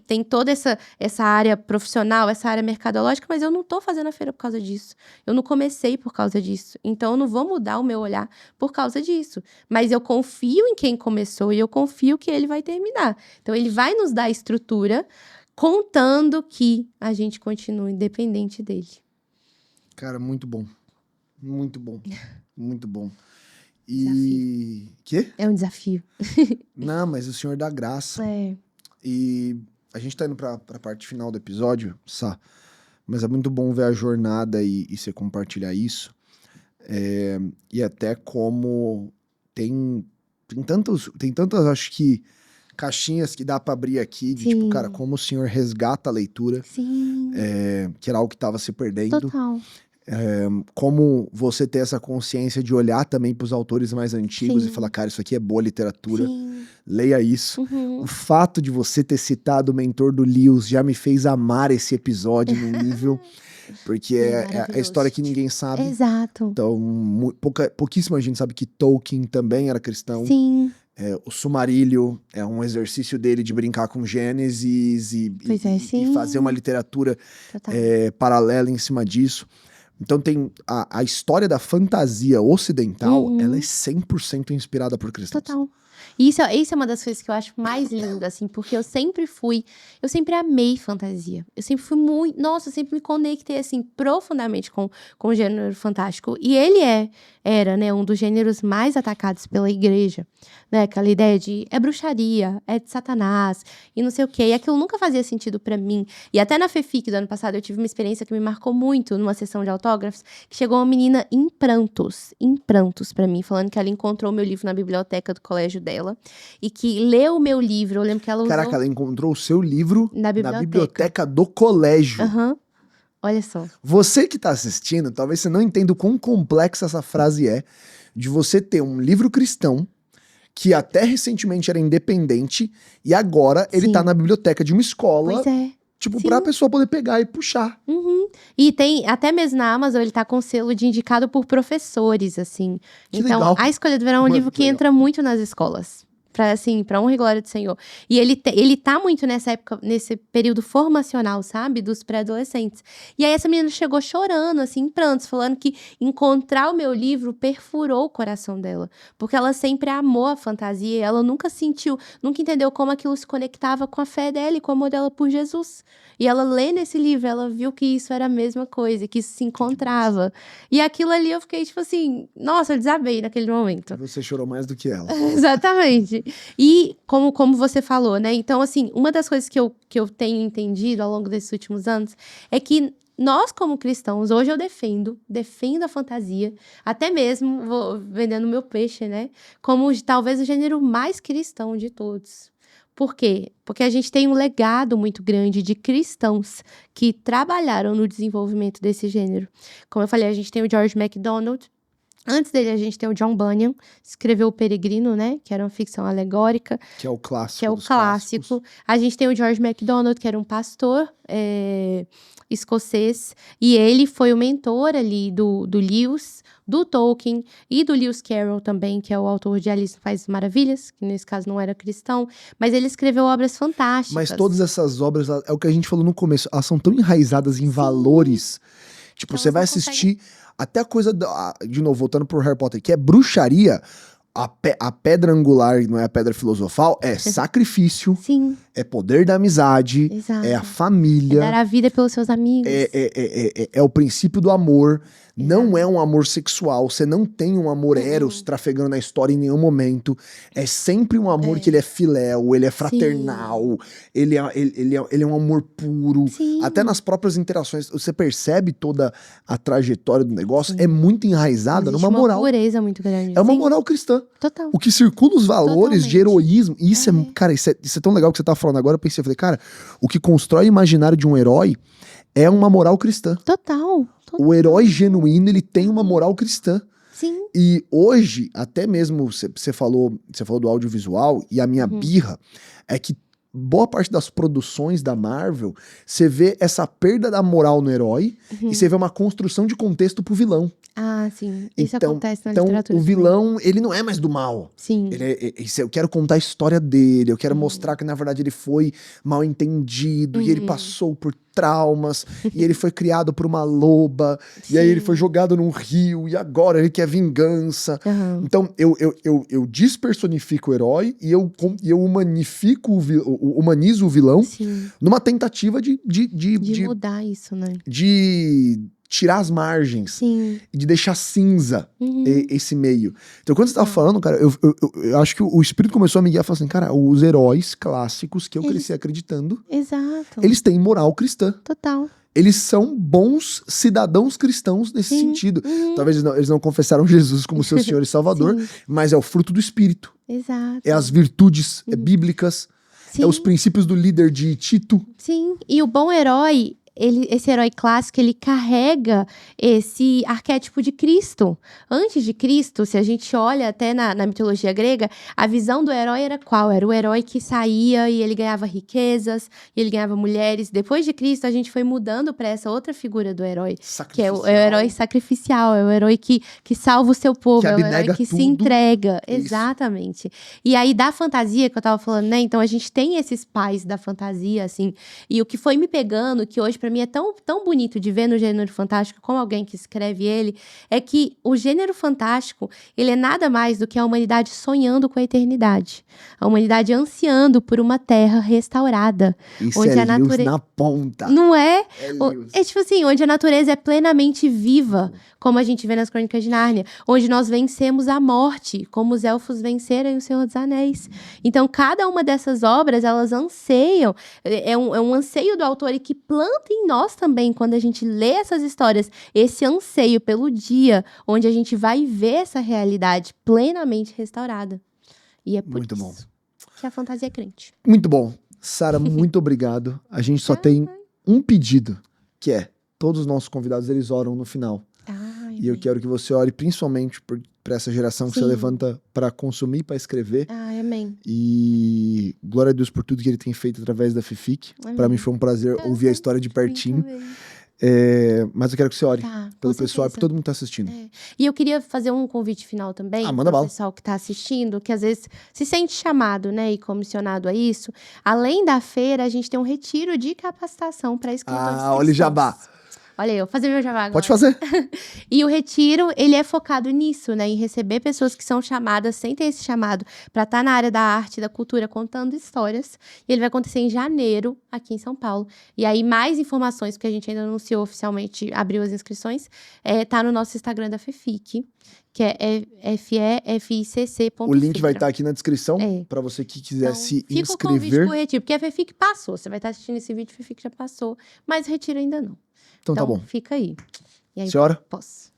tem toda essa área profissional, essa área mercadológica, mas eu não tô fazendo a feira por causa disso. Eu não comecei por causa disso. Então, eu não vou mudar o meu olhar por causa disso. Mas eu confio em quem começou e eu confio que ele vai terminar. Então, ele vai nos dar a estrutura, contando que a gente continue independente dele. Cara, muito bom. Muito bom. Muito bom. Desafio. Quê? É um desafio. Não, mas o Senhor dá graça. É. E a gente tá indo pra parte final do episódio, Sá. Mas é muito bom ver a jornada e você compartilhar isso. E até como tem tantas, acho que, caixinhas que dá pra abrir aqui. De, tipo, cara, como o Senhor resgata a leitura. Sim. Que era algo que tava se perdendo. Total. Como você ter essa consciência de olhar também pros autores mais antigos e falar, cara, isso aqui é boa literatura. Sim. Leia isso. O fato de você ter citado o mentor do Lewis já me fez amar esse episódio num nível... Porque é a história que ninguém sabe. Exato. Então, pouquíssima gente sabe que Tolkien também era cristão. Sim. O Silmarillion é um exercício dele de brincar com Gênesis e fazer uma literatura paralela em cima disso. Então tem a história da fantasia ocidental, ela é 100% inspirada por cristãos. Total. E isso é uma das coisas que eu acho mais linda, assim, porque eu sempre amei fantasia. Eu sempre fui eu sempre me conectei, assim, profundamente com o gênero fantástico. E ele era, né, um dos gêneros mais atacados pela igreja, né, aquela ideia de é bruxaria, é de Satanás, e não sei o quê. E aquilo nunca fazia sentido pra mim. E até na FEFIC do ano passado eu tive uma experiência que me marcou muito numa sessão de autógrafos, que chegou uma menina em prantos pra mim, falando que ela encontrou o meu livro na biblioteca do colégio dela, e que leu o meu livro. Eu lembro que ela usou... Caraca, ela encontrou o seu livro na biblioteca do colégio. Olha só. Você que tá assistindo, talvez você não entenda o quão complexa essa frase é, de você ter um livro cristão que até recentemente era independente e agora ele tá na biblioteca de uma escola. Pois é. Tipo, pra pessoa poder pegar e puxar. E tem, até mesmo na Amazon, ele tá com selo de indicado por professores, assim. Que então, legal. A Escolha do Verão é um livro que entra muito nas escolas. Pra honra e glória do Senhor. E ele tá muito nessa época, nesse período formacional, sabe? Dos pré-adolescentes. E aí essa menina chegou chorando, assim, em prantos, falando que encontrar o meu livro perfurou o coração dela. Porque ela sempre amou a fantasia, ela nunca entendeu como aquilo se conectava com a fé dela e com o amor dela por Jesus. E ela lê nesse livro, ela viu que isso era a mesma coisa, que isso se encontrava. E aquilo ali eu fiquei, tipo assim, nossa, eu desabei naquele momento. Você chorou mais do que ela. Exatamente. E como você falou, né? Então, assim, uma das coisas que eu tenho entendido ao longo desses últimos anos é que nós, como cristãos, hoje eu defendo a fantasia, até mesmo vou vendendo meu peixe, né? Como talvez o gênero mais cristão de todos. Por quê? Porque a gente tem um legado muito grande de cristãos que trabalharam no desenvolvimento desse gênero. Como eu falei, a gente tem o George MacDonald. Antes dele, a gente tem o John Bunyan, escreveu O Peregrino, né? Que era uma ficção alegórica. Que é o clássico. Que é o clássico. A gente tem o George MacDonald, que era um pastor escocês. E ele foi o mentor ali do Lewis, do Tolkien e do Lewis Carroll também, que é o autor de Alice no País das Maravilhas, que nesse caso não era cristão. Mas ele escreveu obras fantásticas. Mas todas essas obras, é o que a gente falou no começo, elas são tão enraizadas em valores. Tipo, então, você vai assistir... Até a coisa, de novo, voltando pro Harry Potter, que é bruxaria, a pedra angular, não é a pedra filosofal, é sacrifício, É poder da amizade, Exato. é a família. É dar a vida pelos seus amigos. É o princípio do amor. Não é um amor sexual. Você não tem um amor eros trafegando na história em nenhum momento. É sempre um amor que ele é filéu, ele é fraternal, ele é um amor puro. Sim. Até nas próprias interações, você percebe toda a trajetória do negócio, é muito enraizada Existe numa moral. uma pureza muito grande. É uma Sim. moral cristã. Total. O que circula os valores de Totalmente. heroísmo. E isso cara, isso é tão legal que você tá falando agora. Eu pensei, eu falei, cara, o que constrói o imaginário de um herói é uma moral cristã. Total. O herói genuíno, ele tem uma moral cristã. Sim. E hoje, até mesmo, você falou do audiovisual, e a minha birra é que boa parte das produções da Marvel, você vê essa perda da moral no herói e você vê uma construção de contexto pro vilão. Ah, sim. Isso Então, acontece na literatura. o vilão, ele não é mais do mal. Sim. Eu quero contar a história dele, eu quero mostrar que, na verdade, ele foi mal entendido, e ele passou por traumas, e ele foi criado por uma loba, e aí ele foi jogado num rio, e agora ele quer vingança. Então, eu despersonifico o herói, e eu humanizo o vilão numa tentativa de mudar isso, né? De tirar as margens, de deixar cinza esse meio. Então, quando você tava falando, cara, eu acho que o Espírito começou a me guiar e falou assim, cara, os heróis clássicos que eu cresci acreditando, Exato. eles têm moral cristã. Total. Eles são bons cidadãos cristãos nesse sentido. Talvez eles não confessaram Jesus como seu Senhor e Salvador, mas é o fruto do Espírito. Exato. É as virtudes bíblicas, é os princípios do líder de Tito. Sim, e o bom herói, esse herói clássico, ele carrega esse arquétipo de Cristo. Antes de Cristo, se a gente olha até na mitologia grega, a visão do herói era qual? Era o herói que saía e ele ganhava riquezas, e ele ganhava mulheres. Depois de Cristo, a gente foi mudando para essa outra figura do herói, que é o herói sacrificial, é o herói que salva o seu povo, é o herói que se entrega. Isso. Exatamente. E aí, da fantasia que eu tava falando, né? Então, a gente tem esses pais da fantasia, assim, e o que foi me pegando, que hoje pra mim é tão, tão bonito de ver no gênero fantástico, como alguém que escreve ele, é que o gênero fantástico, ele é nada mais do que a humanidade sonhando com a eternidade. A humanidade ansiando por uma terra restaurada. Isso onde é a natureza na ponta. Não é? Lewis. É tipo assim, onde a natureza é plenamente viva, como a gente vê nas Crônicas de Nárnia. Onde nós vencemos a morte, como os elfos venceram em O Senhor dos Anéis. Então, cada uma dessas obras, elas anseiam, é um anseio do autor e que planta em nós também, quando a gente lê essas histórias, esse anseio pelo dia onde a gente vai ver essa realidade plenamente restaurada. E é por Muito bom. que a fantasia é crente. Muito bom. Sara, muito obrigado. A gente só tem um pedido, que é, todos os nossos convidados, eles oram no final. E eu quero que você ore principalmente para essa geração que você levanta para consumir, para escrever. Amém. E glória a Deus por tudo que ele tem feito através da FIFIC. Para mim foi um prazer ouvir a história de pertinho. Mas eu quero que você ore pelo pessoal e por todo mundo que tá assistindo. E eu queria fazer um convite final também manda para o bala. pessoal que tá assistindo, que às vezes se sente chamado, né, e comissionado a isso. Além da feira, a gente tem um retiro de capacitação para escritores cristãos. Olha o jabá. Olha aí, eu vou fazer meu jabá agora. Pode fazer. E o retiro, ele é focado nisso, né? Em receber pessoas que são chamadas, sem ter esse chamado, para estar na área da arte, da cultura, contando histórias. E ele vai acontecer em janeiro, aqui em São Paulo. E aí, mais informações, porque a gente ainda anunciou oficialmente, abriu as inscrições, tá no nosso Instagram da FEFIC, que é FEFICC.com. O link vai estar aqui na descrição, para você que quiser se fica inscrever. o convite pro retiro, porque a FEFIC passou. Você vai estar assistindo esse vídeo, a FEFIC já passou, mas o retiro ainda não. Então tá bom. Fica aí. E aí, Senhora? Posso.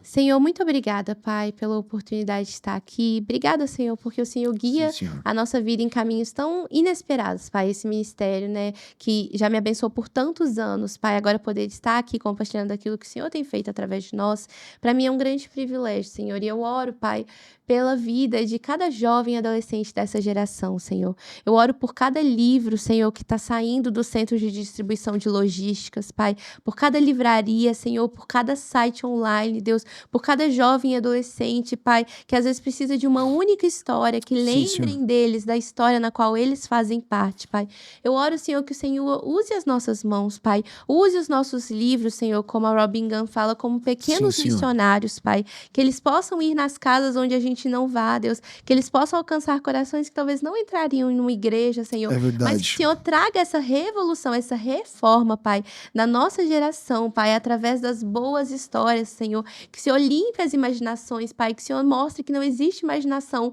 Senhor, muito obrigada, Pai, pela oportunidade de estar aqui. Obrigada, Senhor, porque o Senhor guia a nossa vida em caminhos tão inesperados, Pai. Esse ministério, né, que já me abençoou por tantos anos, Pai. Agora poder estar aqui compartilhando aquilo que o Senhor tem feito através de nós, para mim é um grande privilégio, Senhor. E eu oro, Pai, pela vida de cada jovem e adolescente dessa geração, Senhor. Eu oro por cada livro, Senhor, que está saindo do centro de distribuição de logísticas, Pai. Por cada livraria, Senhor, por cada site online, Deus, por cada jovem e adolescente, Pai, que às vezes precisa de uma única história, que lembrem deles, da história na qual eles fazem parte, Pai. Eu oro, Senhor, que o Senhor use as nossas mãos, Pai. Use os nossos livros, Senhor, como a Robin Gunn fala, como pequenos missionários, Pai. Que eles possam ir nas casas onde a gente não vá, Deus. Que eles possam alcançar corações que talvez não entrariam em uma igreja, Senhor. É verdade. Mas que o Senhor traga essa revolução, essa reforma, Pai, da nossa geração, Pai, através das boas histórias, Senhor. Que o Senhor limpe as imaginações, Pai. Que o Senhor mostre que não existe imaginação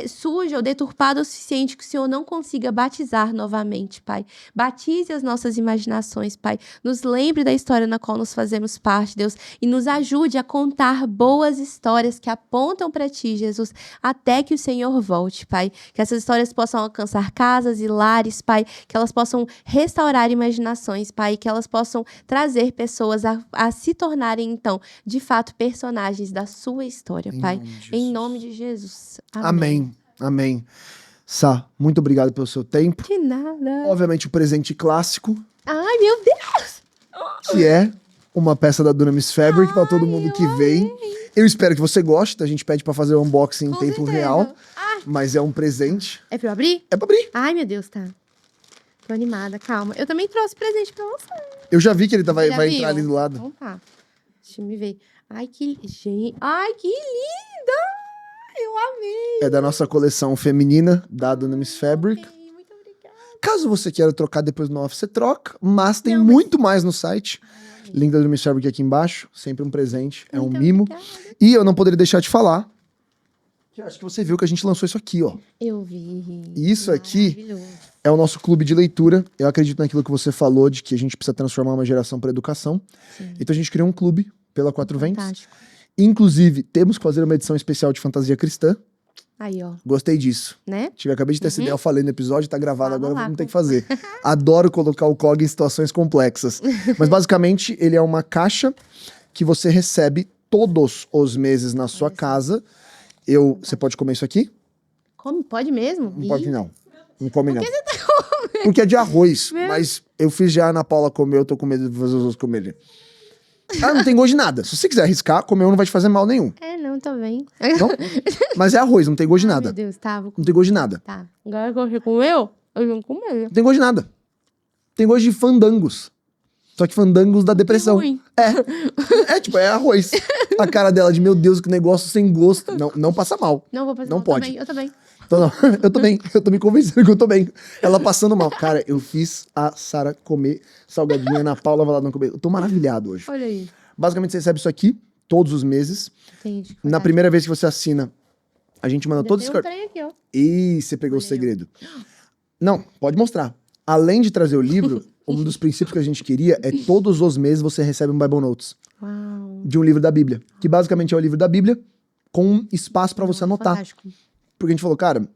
suja ou deturpada o suficiente que o Senhor não consiga batizar novamente, Pai. Batize as nossas imaginações, Pai. Nos lembre da história na qual nos fazemos parte, Deus, e nos ajude a contar boas histórias que apontam para Ti, Jesus, até que o Senhor volte, Pai. Que essas histórias possam alcançar casas e lares, Pai, que elas possam restaurar imaginações, Pai, que elas possam trazer pessoas a se tornarem, então, de fato, personagens da sua história, Pai. Em nome de Jesus. Amém. Amém. Sá, muito obrigado pelo seu tempo. De nada. Obviamente, o presente clássico. Ai, meu Deus! Que é uma peça da Dunamis Fabric para todo mundo que vem. Eu espero que você goste. A gente pede para fazer o unboxing em tempo real. Mas é um presente. É pra eu abrir? É pra abrir. Ai, meu Deus, tá. Tô animada, calma. Eu também trouxe presente pra você. Eu já vi que ele vai entrar ali do lado. Então tá. Deixa eu me ver. Ai, que... Gente... Ai, que linda! Eu amei! É da nossa coleção feminina, da Dunamis Fabric. Muito obrigada. Caso você queira trocar depois no off, você troca. Mas tem muito mais no site. Link da Dunamis Fabric aqui embaixo. Sempre um presente. É um mimo. E eu não poderia deixar de falar. Que eu acho que você viu que a gente lançou isso aqui, ó. Eu vi. Isso aqui é o nosso clube de leitura. Eu acredito naquilo que você falou, de que a gente precisa transformar uma geração para educação. Sim. Então a gente criou um clube pela Quatro Ventos. Inclusive, temos que fazer uma edição especial de fantasia cristã. Aí, ó. Gostei disso. Né? Acabei de ter essa ideia, eu falei no episódio, tá gravado agora, vamos ter que fazer. Adoro colocar o COG em situações complexas. Mas basicamente, ele é uma caixa que você recebe todos os meses na sua casa. Você pode comer isso aqui? Come? Pode mesmo? Não pode não. Não come não. Por que você tá comendo? Porque é de arroz. Mas eu fiz já a Ana Paula comer, eu tô com medo de fazer os outros comerem. Não tem gosto de nada. Se você quiser arriscar, comer não vai te fazer mal nenhum. Não, tô bem. Não? Mas é arroz, não tem gosto de nada. Meu Deus, tá. Não tem gosto de nada. Tá. Agora que você comeu, eu vou comer. Não tem gosto de nada. Tem gosto de fandangos. Só que fandangos da depressão. Ruim. Tipo, é arroz. A cara dela de, meu Deus, que negócio sem gosto. Não passa mal. Não vou passar mal. Não pode. Eu tô bem. Então, não, eu tô bem. Eu tô me convencendo que eu tô bem. Ela passando mal. Cara, eu fiz a Sara comer salgadinha, Ana Paula vai lá não comer. Eu tô maravilhado hoje. Olha aí. Basicamente, você recebe isso aqui todos os meses. Entendi. Na primeira vez que você assina, a gente manda todos os cartões. Ih, você pegou o segredo. Não, pode mostrar. Além de trazer o livro, um dos princípios que a gente queria é todos os meses você recebe um Bible Notes. Uau. De um livro da Bíblia. Que basicamente é o livro da Bíblia com um espaço pra você anotar. Fantástico. Porque a gente falou, cara,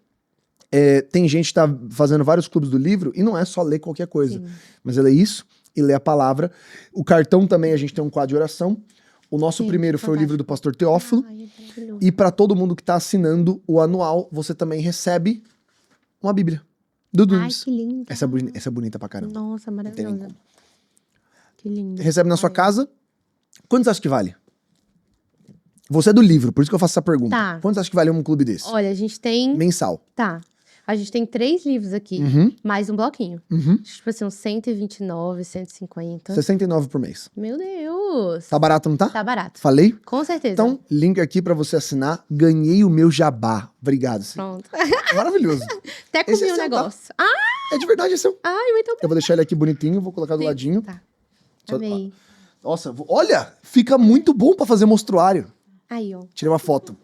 tem gente que tá fazendo vários clubes do livro e não é só ler qualquer coisa. Sim. Mas é ler isso e ler a palavra. O cartão também, a gente tem um quadro de oração. O nosso primeiro foi o livro do pastor Teófilo. E para todo mundo que tá assinando o anual, você também recebe uma Bíblia. Do Dunamis. Ai, que lindo. Essa é bonita pra caramba. Nossa, maravilhosa. Que lindo. Recebe na sua casa. Quanto você acha que vale? Você é do livro, por isso que eu faço essa pergunta. Tá. Quanto você acha que vale um clube desse? Olha, a gente tem... Mensal. Tá. A gente tem 3 livros aqui, mais um bloquinho. Tipo assim, uns 129, 150. 69 por mês. Meu Deus. Tá barato, não tá? Tá barato. Falei? Com certeza. Então, link aqui pra você assinar. Ganhei o meu jabá. Obrigado, sim. Pronto. Maravilhoso. Até comi um negócio. Tá? É de verdade, é seu. Ai, muito obrigada. Eu vou deixar ele aqui bonitinho, vou colocar do ladinho. Tá. Amei. Nossa, olha, fica muito bom pra fazer mostruário. Aí, ó. Tirei uma foto.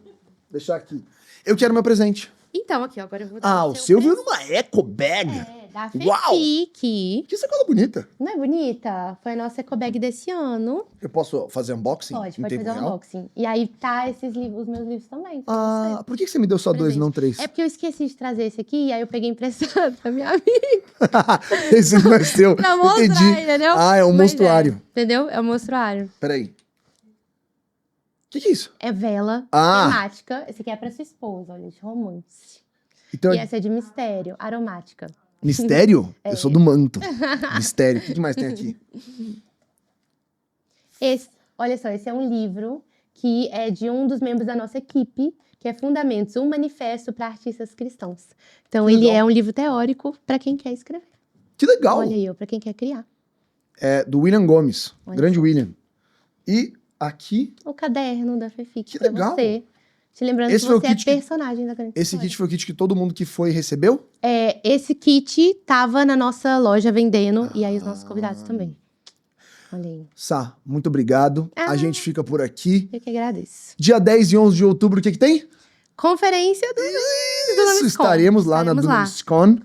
Deixar aqui. Eu quero meu presente. Então, aqui, ó, agora eu vou dar o seu veio numa eco bag. Da Uau! Fefic. Que sacola bonita. Não é bonita? Foi a nossa eco bag desse ano. Eu posso fazer unboxing? Pode fazer unboxing. E aí tá esses livros, os meus livros também. Por que você me deu só 2 e não 3? É porque eu esqueci de trazer esse aqui, e aí eu peguei emprestado da minha amiga. Esse não é seu. Pra mostrar, entendi. entendeu? É um mostruário. Entendeu? É um mostruário. Peraí. O que é isso? É vela temática. Esse aqui é pra sua esposa, olha, de romance. Então, e essa é de mistério, aromática. Mistério? Eu sou do manto. Mistério. O que mais tem aqui? Olha só, esse é um livro que é de um dos membros da nossa equipe, que é Fundamentos, um manifesto para artistas cristãos. Então, ele é um livro teórico para quem quer escrever. Que legal! Olha aí, para quem quer criar. É do William Gomes, Olha grande só. William. E aqui... O caderno da Fefic Que pra legal. você. Te lembrando Esse que foi o você é kit que- personagem da grande Esse história. kit foi o kit que todo mundo que foi recebeu? Esse kit tava na nossa loja vendendo, e aí os nossos convidados também. Olha aí. Sá, muito obrigado. A gente fica por aqui. Eu que agradeço. Dia 10 e 11 de outubro, o que tem? Conferência do Isso, Dunamis estaremos lá Estaremos na lá. DunamisCon.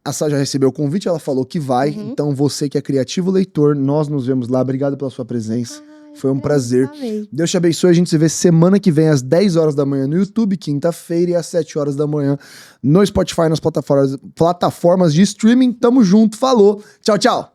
A Sá já recebeu o convite, ela falou que vai. Então, você que é criativo leitor, nós nos vemos lá. Obrigado pela sua presença. Foi um prazer. Amei. Deus te abençoe. A gente se vê semana que vem, às 10 horas da manhã no YouTube, quinta-feira, e às 7 horas da manhã no Spotify, nas plataformas de streaming. Tamo junto. Falou. Tchau, tchau.